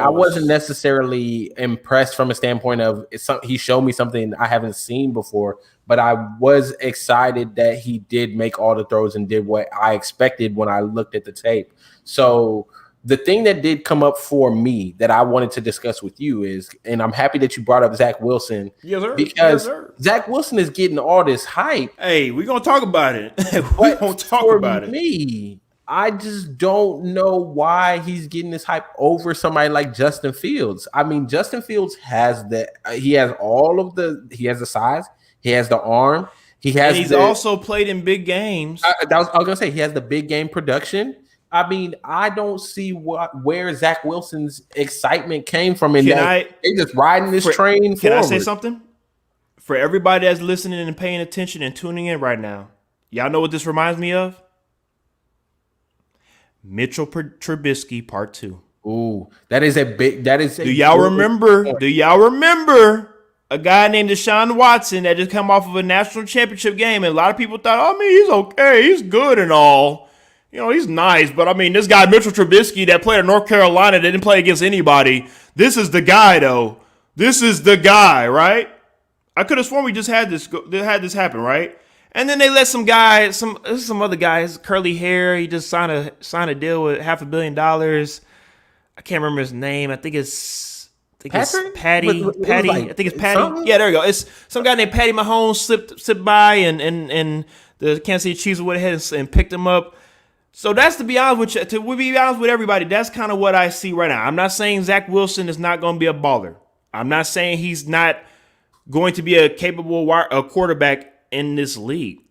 wasn't necessarily impressed from a standpoint of he showed me something I haven't seen before, but I was excited that he did make all the throws and did what I expected when I looked at the tape. So the thing that did come up for me that I wanted to discuss with you is, and I'm happy that you brought up Zach Wilson, yes, sir. because yes, sir. Zach Wilson is getting all this hype. Hey, we're gonna talk about it. We're gonna talk about it. Me, I just don't know why he's getting this hype over somebody like Justin Fields. I mean, Justin Fields has the size, he has the arm, he's also played in big games. I was gonna say he has the big game production. I mean, I don't see where Zach Wilson's excitement came from. They just riding this train forward. Can I say something? For everybody that's listening and paying attention and tuning in right now, y'all know what this reminds me of? Mitchell Trubisky Part 2. Ooh, that is a big. Do y'all remember a guy named Deshaun Watson that just come off of a national championship game, and a lot of people thought, he's okay, he's good and all. He's nice, but I mean, this guy Mitchell Trubisky that played at North Carolina didn't play against anybody. This is the guy, though. This is the guy, right? I could have sworn we just had this happen, right? And then they let some other guys, curly hair. He just signed a deal with $500 million. I can't remember his name. I think it's Patty. Patty. I think it's Patty. Something? Yeah, there you go. It's some guy named Patty Mahomes slipped by, and the Kansas City Chiefs went ahead and picked him up. So that's to be honest with everybody, that's kind of what I see right now. I'm not saying Zach Wilson is not going to be a baller. I'm not saying he's not going to be a capable quarterback in this league.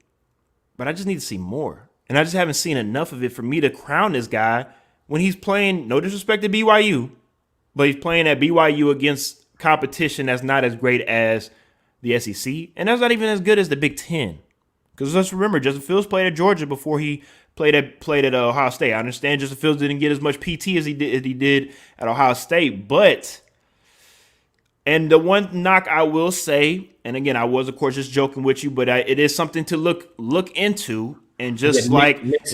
But I just need to see more. And I just haven't seen enough of it for me to crown this guy when he's playing, no disrespect to BYU, but he's playing at BYU against competition that's not as great as the SEC. And that's not even as good as the Big Ten. Because let's remember, Justin Fields played at Georgia before he played at Ohio State. I understand Justin Fields didn't get as much PT as he did at Ohio State, but and the one knock I will say, and again, I was of course just joking with you, but it is something to look into, and just like Nick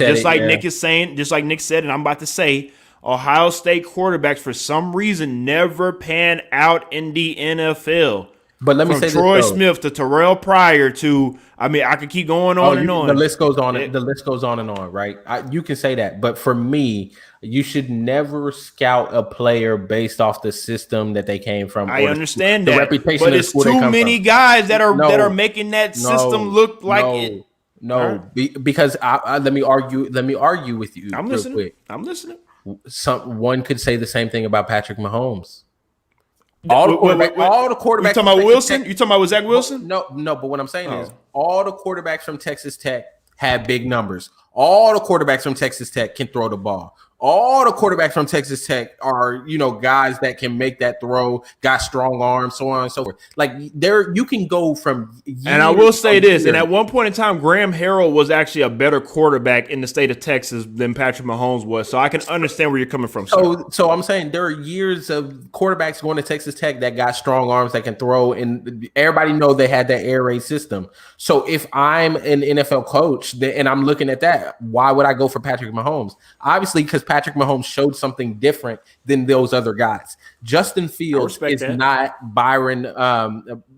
said, and I'm about to say, Ohio State quarterbacks for some reason never pan out in the NFL. But let me say Troy Smith to Terrell Pryor to, I mean, I could keep going on and on. The list goes on. The list goes on and on, right? You can say that, but for me, you should never scout a player based off the system that they came from. I understand that, the reputation, but it's too many guys that are making that system look like it. No, because let me argue with you. I'm listening. One could say the same thing about Patrick Mahomes. All the quarterbacks. You talking about Wilson? You talking about Zach Wilson? No. But what I'm saying is, all the quarterbacks from Texas Tech have big numbers. All the quarterbacks from Texas Tech can throw the ball. All the quarterbacks from Texas Tech are, guys that can make that throw, got strong arms, so on and so forth. Like you can go from. And I will say this: and at one point in time, Graham Harrell was actually a better quarterback in the state of Texas than Patrick Mahomes was. So I can understand where you're coming from. So I'm saying there are years of quarterbacks going to Texas Tech that got strong arms that can throw, and everybody know they had that air raid system. So if I'm an NFL coach and I'm looking at that, why would I go for Patrick Mahomes? Obviously, because Patrick Mahomes showed something different than those other guys. Justin Fields is not Byron.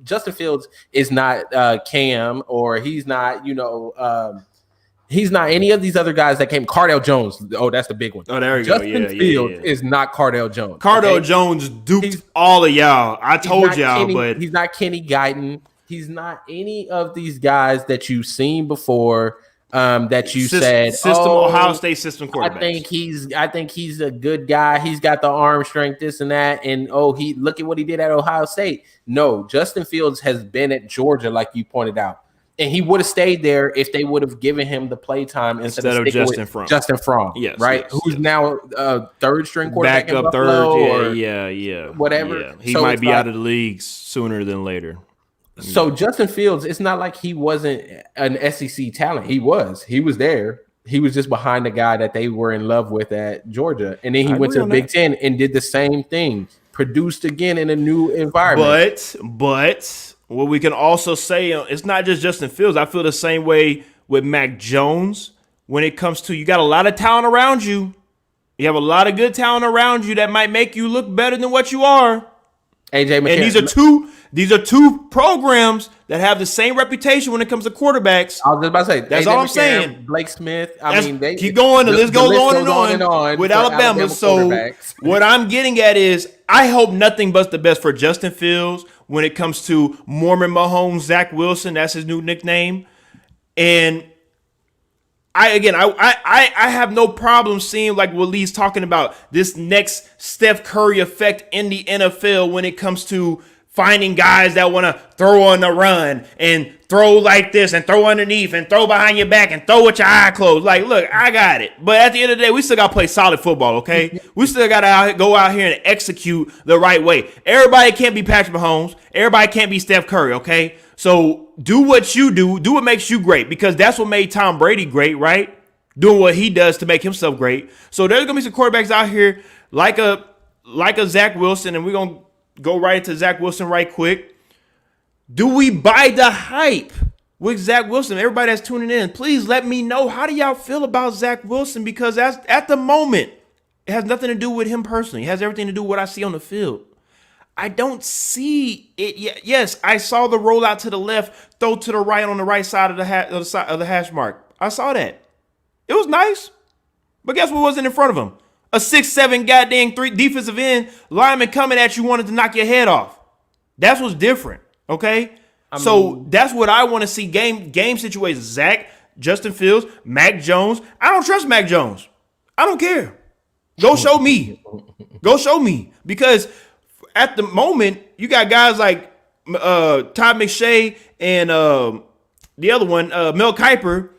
Justin Fields is not Cam, or he's not, he's not any of these other guys that came. Cardale Jones. Oh, that's the big one. Oh, there you go. Justin Fields is not Cardale Jones. Cardale Jones duped all of y'all. I told y'all, but he's not Kenny Guyton. He's not any of these guys that you've seen before. that you said, Ohio State system quarterback. I think he's a good guy. He's got the arm strength, this and that. And he look at what he did at Ohio State. No, Justin Fields has been at Georgia, like you pointed out. And he would have stayed there if they would have given him the play time instead of Justin Fromm. Justin Fromm, yes, right? Yes, Who's now third string quarterback, backup third, yeah, whatever. Yeah. He might be out of the league sooner than later. So Justin Fields, it's not like he wasn't an SEC talent. He was there. He was just behind the guy that they were in love with at Georgia, and then he went to the Big Ten and did the same thing. Produced again in a new environment. But what we can also say, it's not just Justin Fields. I feel the same way with Mac Jones when it comes to you got a lot of talent around you. You have a lot of good talent around you that might make you look better than what you are. AJ McCarron. And these are two programs that have the same reputation when it comes to quarterbacks. I was just about to say that's AJ all I'm McCarron, saying. Blake Smith. They keep going. The list goes on and on with Alabama. So what I'm getting at is I hope nothing but the best for Justin Fields when it comes to Mormon Mahomes, Zach Wilson. That's his new nickname. And I have no problem seeing like what Lee's talking about, this next Steph Curry effect in the NFL when it comes to finding guys that want to throw on the run and throw like this and throw underneath and throw behind your back and throw with your eye closed. Like, look, I got it. But at the end of the day, we still got to play solid football, okay? We still got to go out here and execute the right way. Everybody can't be Patrick Mahomes. Everybody can't be Steph Curry, okay? So do what you do. Do what makes you great, because that's what made Tom Brady great, right? Doing what he does to make himself great. So there's going to be some quarterbacks out here like a Zach Wilson, and we're going to go right into Zach Wilson right quick. Do we buy the hype with Zach Wilson? Everybody that's tuning in, please let me know, how do y'all feel about Zach Wilson? Because at the moment, it has nothing to do with him personally. It has everything to do with what I see on the field. I don't see it yet. Yes, I saw the rollout to the left, throw to the right on the right side of the hash mark. I saw that. It was nice. But guess what wasn't in front of him? A 6'7" goddamn 3 defensive end lineman coming at you wanted to knock your head off. That's what's different. Okay? So that's what I want to see, game situations. Zach, Justin Fields, Mac Jones. I don't trust Mac Jones. I don't care. Go show me. Go show me. Because at the moment, you got guys like Todd McShay and the other one, Mel Kiper,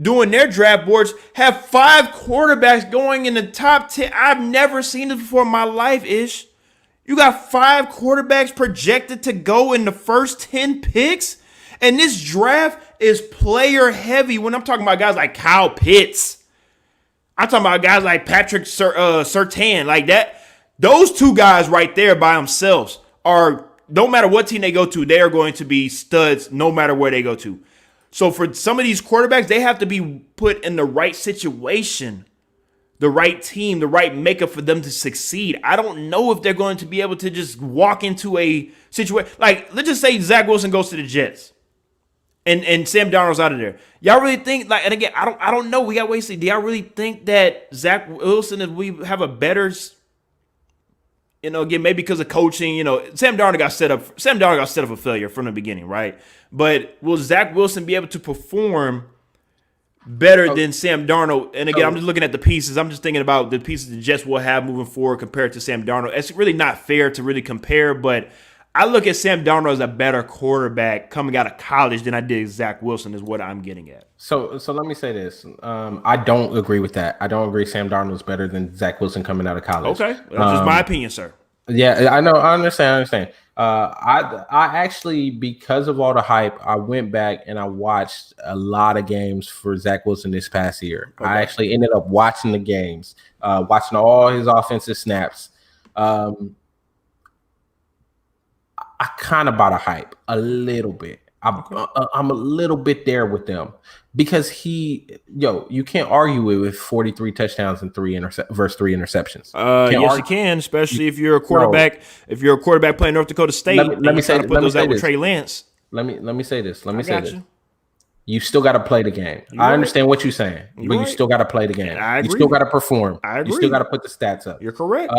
doing their draft boards, have 5 quarterbacks going in the top 10. I've never seen this before in my life, Ish. You got 5 quarterbacks projected to go in the first 10 picks. And this draft is player heavy. When I'm talking about guys like Kyle Pitts, I'm talking about guys like Patrick Surtain, like that. Those 2 guys right there by themselves are, no matter what team they go to, they are going to be studs no matter where they go to. So for some of these quarterbacks, they have to be put in the right situation, the right team, the right makeup for them to succeed. I don't know if they're going to be able to just walk into a situation. Like, let's just say Zach Wilson goes to the Jets and Sam Darnold's out of there. Y'all really think, like, and again, I don't know. We got to wait to see. Do y'all really think that Zach Wilson, if we have a better, again, maybe because of coaching, Sam Darnold got set up for failure from the beginning, right? But will Zach Wilson be able to perform better than Sam Darnold? And again, I'm just looking at the pieces. I'm just thinking about the pieces the Jets will have moving forward compared to Sam Darnold. It's really not fair to really compare, but I look at Sam Darnold as a better quarterback coming out of college than I did Zach Wilson, is what I'm getting at. So let me say this. I don't agree with that. I don't agree Sam Darnold is better than Zach Wilson coming out of college. Okay. That's just my opinion, sir. Yeah, I know. I understand. I actually, because of all the hype, I went back and I watched a lot of games for Zach Wilson this past year. Okay. I actually ended up watching the games, watching all his offensive snaps. I kind of bought a hype a little bit. I'm a little bit there with them because you can't argue with 43 touchdowns and 3 interceptions. Yes, you can, especially if you're a quarterback. If you're a quarterback playing North Dakota State, let me say to put those out with Trey Lance. Let me say this. You still got to play the game. I understand what you're saying, but you still got to play the game. You still got to perform. You still got to put the stats up. You're correct.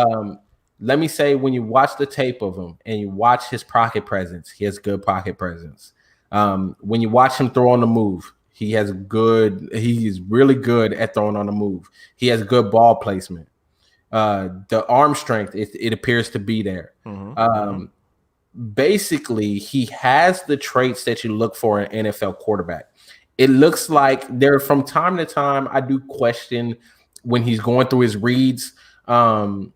Let me say, when you watch the tape of him and you watch his pocket presence, he has good pocket presence. When you watch him throw on the move, He's really good at throwing on the move. He has good ball placement. The arm strength, it appears to be there. Basically, he has the traits that you look for in an NFL quarterback. It looks like there from time to time, I do question when he's going through his reads. He kind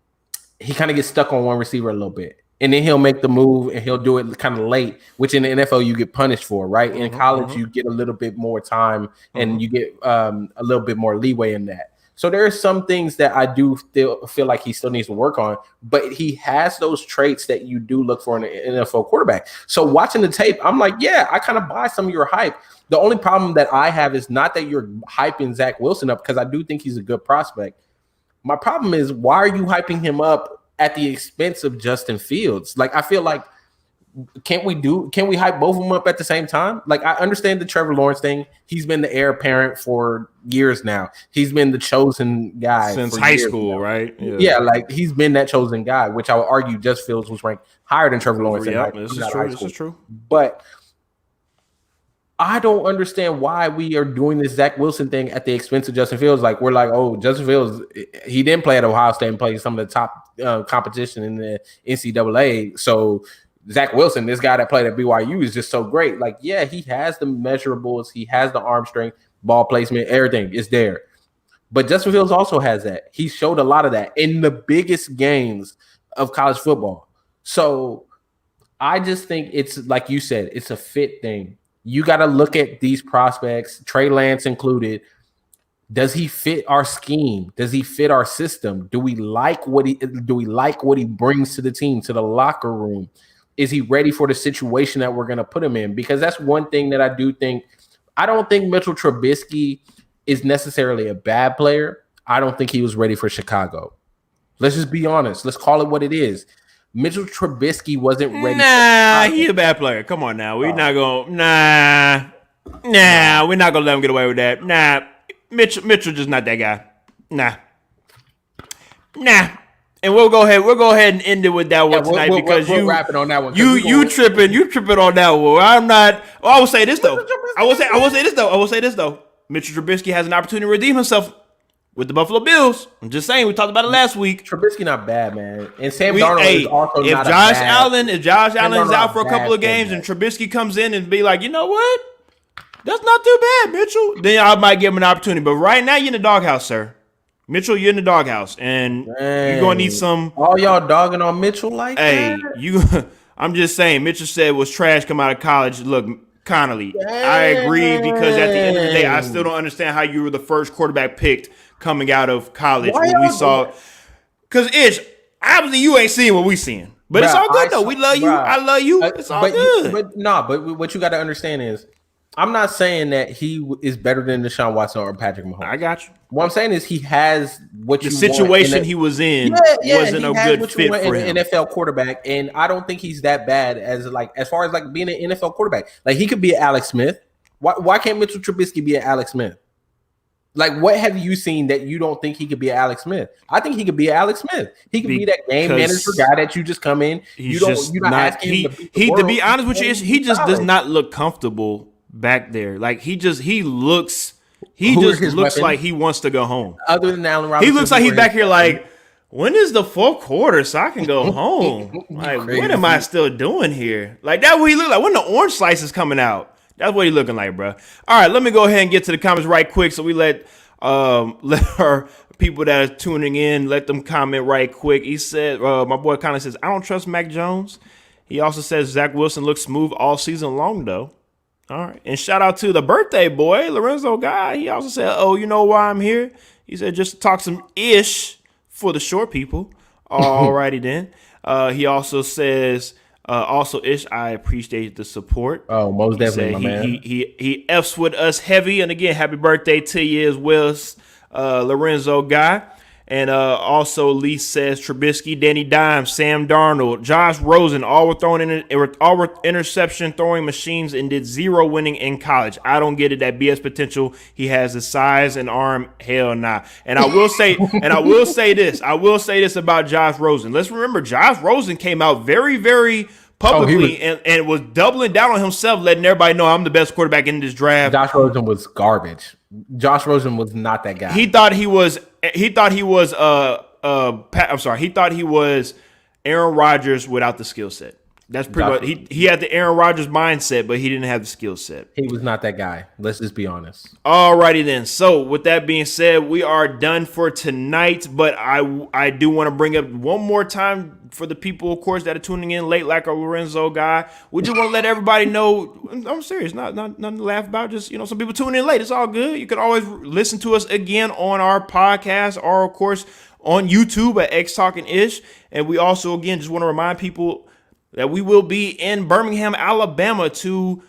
of gets stuck on one receiver a little bit. And then he'll make the move and he'll do it kind of late, which in the NFL you get punished for, right? In college, you get a little bit more time and you get a little bit more leeway in that. So there are some things that I do still feel like he still needs to work on, but he has those traits that you do look for in an NFL quarterback. So watching the tape, I'm like, yeah, I kind of buy some of your hype. The only problem that I have is not that you're hyping Zach Wilson up, because I do think he's a good prospect. My problem is, why are you hyping him up at the expense of Justin Fields? Like, I feel like, can we hype both of them up at the same time? Like, I understand the Trevor Lawrence thing. He's been the heir apparent for years now. He's been the chosen guy since high school, right? Yeah, like he's been that chosen guy, which I would argue Justin Fields was ranked higher than Trevor Lawrence. This is true. But I don't understand why we are doing this Zach Wilson thing at the expense of Justin Fields. Like, we're like, oh, Justin Fields, he didn't play at Ohio State and play some of the top competition in the NCAA. So Zach Wilson, this guy that played at BYU, is just so great. Like, yeah, he has the measurables. He has the arm strength, ball placement, everything is there. But Justin Fields also has that. He showed a lot of that in the biggest games of college football. So I just think it's, like you said, it's a fit thing. You got to look at these prospects, Trey Lance included. Does he fit our scheme? Does he fit our system? Do we like what he brings to the team, to the locker room? Is he ready for the situation that we're going to put him in? Because that's one thing that I do think. I don't think Mitchell Trubisky is necessarily a bad player. I don't think he was ready for Chicago. Let's just be honest. Let's call it what it is. Mitchell Trubisky wasn't ready. He a bad player. Come on now. We're not going to we're not gonna let him get away with that. Mitchell just not that guy. Nah. And we'll go ahead and end it with that one tonight, because we'll wrap it on that one. You tripping on that one. I'm not. I will say this though. I will say this though. Mitchell Trubisky has an opportunity to redeem himself with the Buffalo Bills. I'm just saying, we talked about it last week. Trubisky not bad, man. And Sam Darnold is also if not Josh bad. Allen, if Josh Allen's out for a couple of games and Trubisky comes in and be like, you know what? That's not too bad, Mitchell. Then I might give him an opportunity. But right now, you're in the doghouse, sir. Mitchell, you're in the doghouse, and you're gonna need some. All y'all dogging on Mitchell like that? I'm just saying. Mitchell said was trash come out of college. Look, Connolly, I agree, because at the end of the day, I still don't understand how you were the first quarterback picked coming out of college when we saw. Because obviously you ain't seeing what we seeing, but it's all good though. We love you. I love you. It's all good. But what you got to understand is, I'm not saying that he is better than Deshaun Watson or Patrick Mahomes. I got you. What I'm saying is he has what the situation he was in wasn't a good fit for him. An NFL quarterback, and I don't think he's that bad as far as being an NFL quarterback. Like, he could be an Alex Smith. Why can't Mitchell Trubisky be an Alex Smith? Like, what have you seen that you don't think he could be an Alex Smith? I think he could be an Alex Smith. He could be that game manager guy that you just come in. You're not asking him to be honest with you, he just does not look comfortable back there. Like, he just looks like he wants to go home. Other than Allen Robinson, he looks like he's back here like, when is the fourth quarter so I can go home? Like, what am I still doing here? Like, that's what he look like. When the orange slice is coming out, that's what he looking like, bro. All right, let me go ahead and get to the comments right quick, so we let our people that are tuning in, let them comment right quick. He said, my boy kind of says, I don't trust Mac Jones. He also says Zach Wilson looks smooth all season long, though. All right. And shout out to the birthday boy, Lorenzo Guy. He also said, oh, you know why I'm here? He said, just to talk some ish for the short people. All righty then. He also says, also ish, I appreciate the support. Oh, most definitely, my man. He F's with us heavy. And again, happy birthday to you as well, Lorenzo Guy. And also, Lee says Trubisky, Danny Dimes, Sam Darnold, Josh Rosen, all were interception throwing machines and did zero winning in college. I don't get it. That BS potential. He has the size and arm. Hell nah. And I will say, this. I will say this about Josh Rosen. Let's remember, Josh Rosen came out very, very publicly and was doubling down on himself, letting everybody know I'm the best quarterback in this draft. Josh Rosen was garbage. Josh Rosen was not that guy. He thought he was Aaron Rodgers without the skill set. That's pretty much he had the Aaron Rodgers mindset, but he didn't have the skill set. He was not that guy. Let's just be honest. Alrighty then. So with that being said, we are done for tonight. But I do want to bring up one more time for the people, of course, that are tuning in late, like a Lorenzo guy. We just want to let everybody know. I'm serious, not nothing to laugh about. Just some people tune in late. It's all good. You can always listen to us again on our podcast, or of course on YouTube at X Talking Ish. And we also again just want to remind people that we will be in Birmingham, Alabama to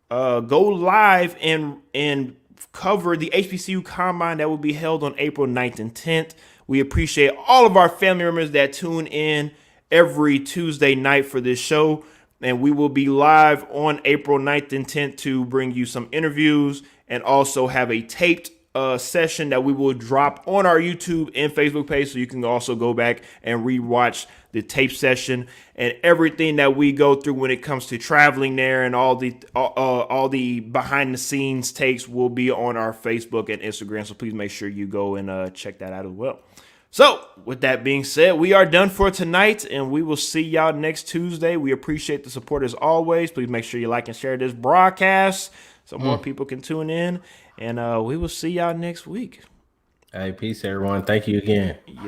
go live and cover the HBCU Combine that will be held on April 9th and 10th. We appreciate all of our family members that tune in every Tuesday night for this show. And we will be live on April 9th and 10th to bring you some interviews and also have a taped session that we will drop on our YouTube and Facebook page, so you can also go back and rewatch the tape session and everything that we go through when it comes to traveling there, and all the behind the scenes takes will be on our Facebook and Instagram. So please make sure you go and check that out as well. So with that being said, we are done for tonight, and we will see y'all next Tuesday. We appreciate the support as always. Please make sure you like and share this broadcast so more people can tune in. And we will see y'all next week. Hey, peace, everyone. Thank you again. Yes.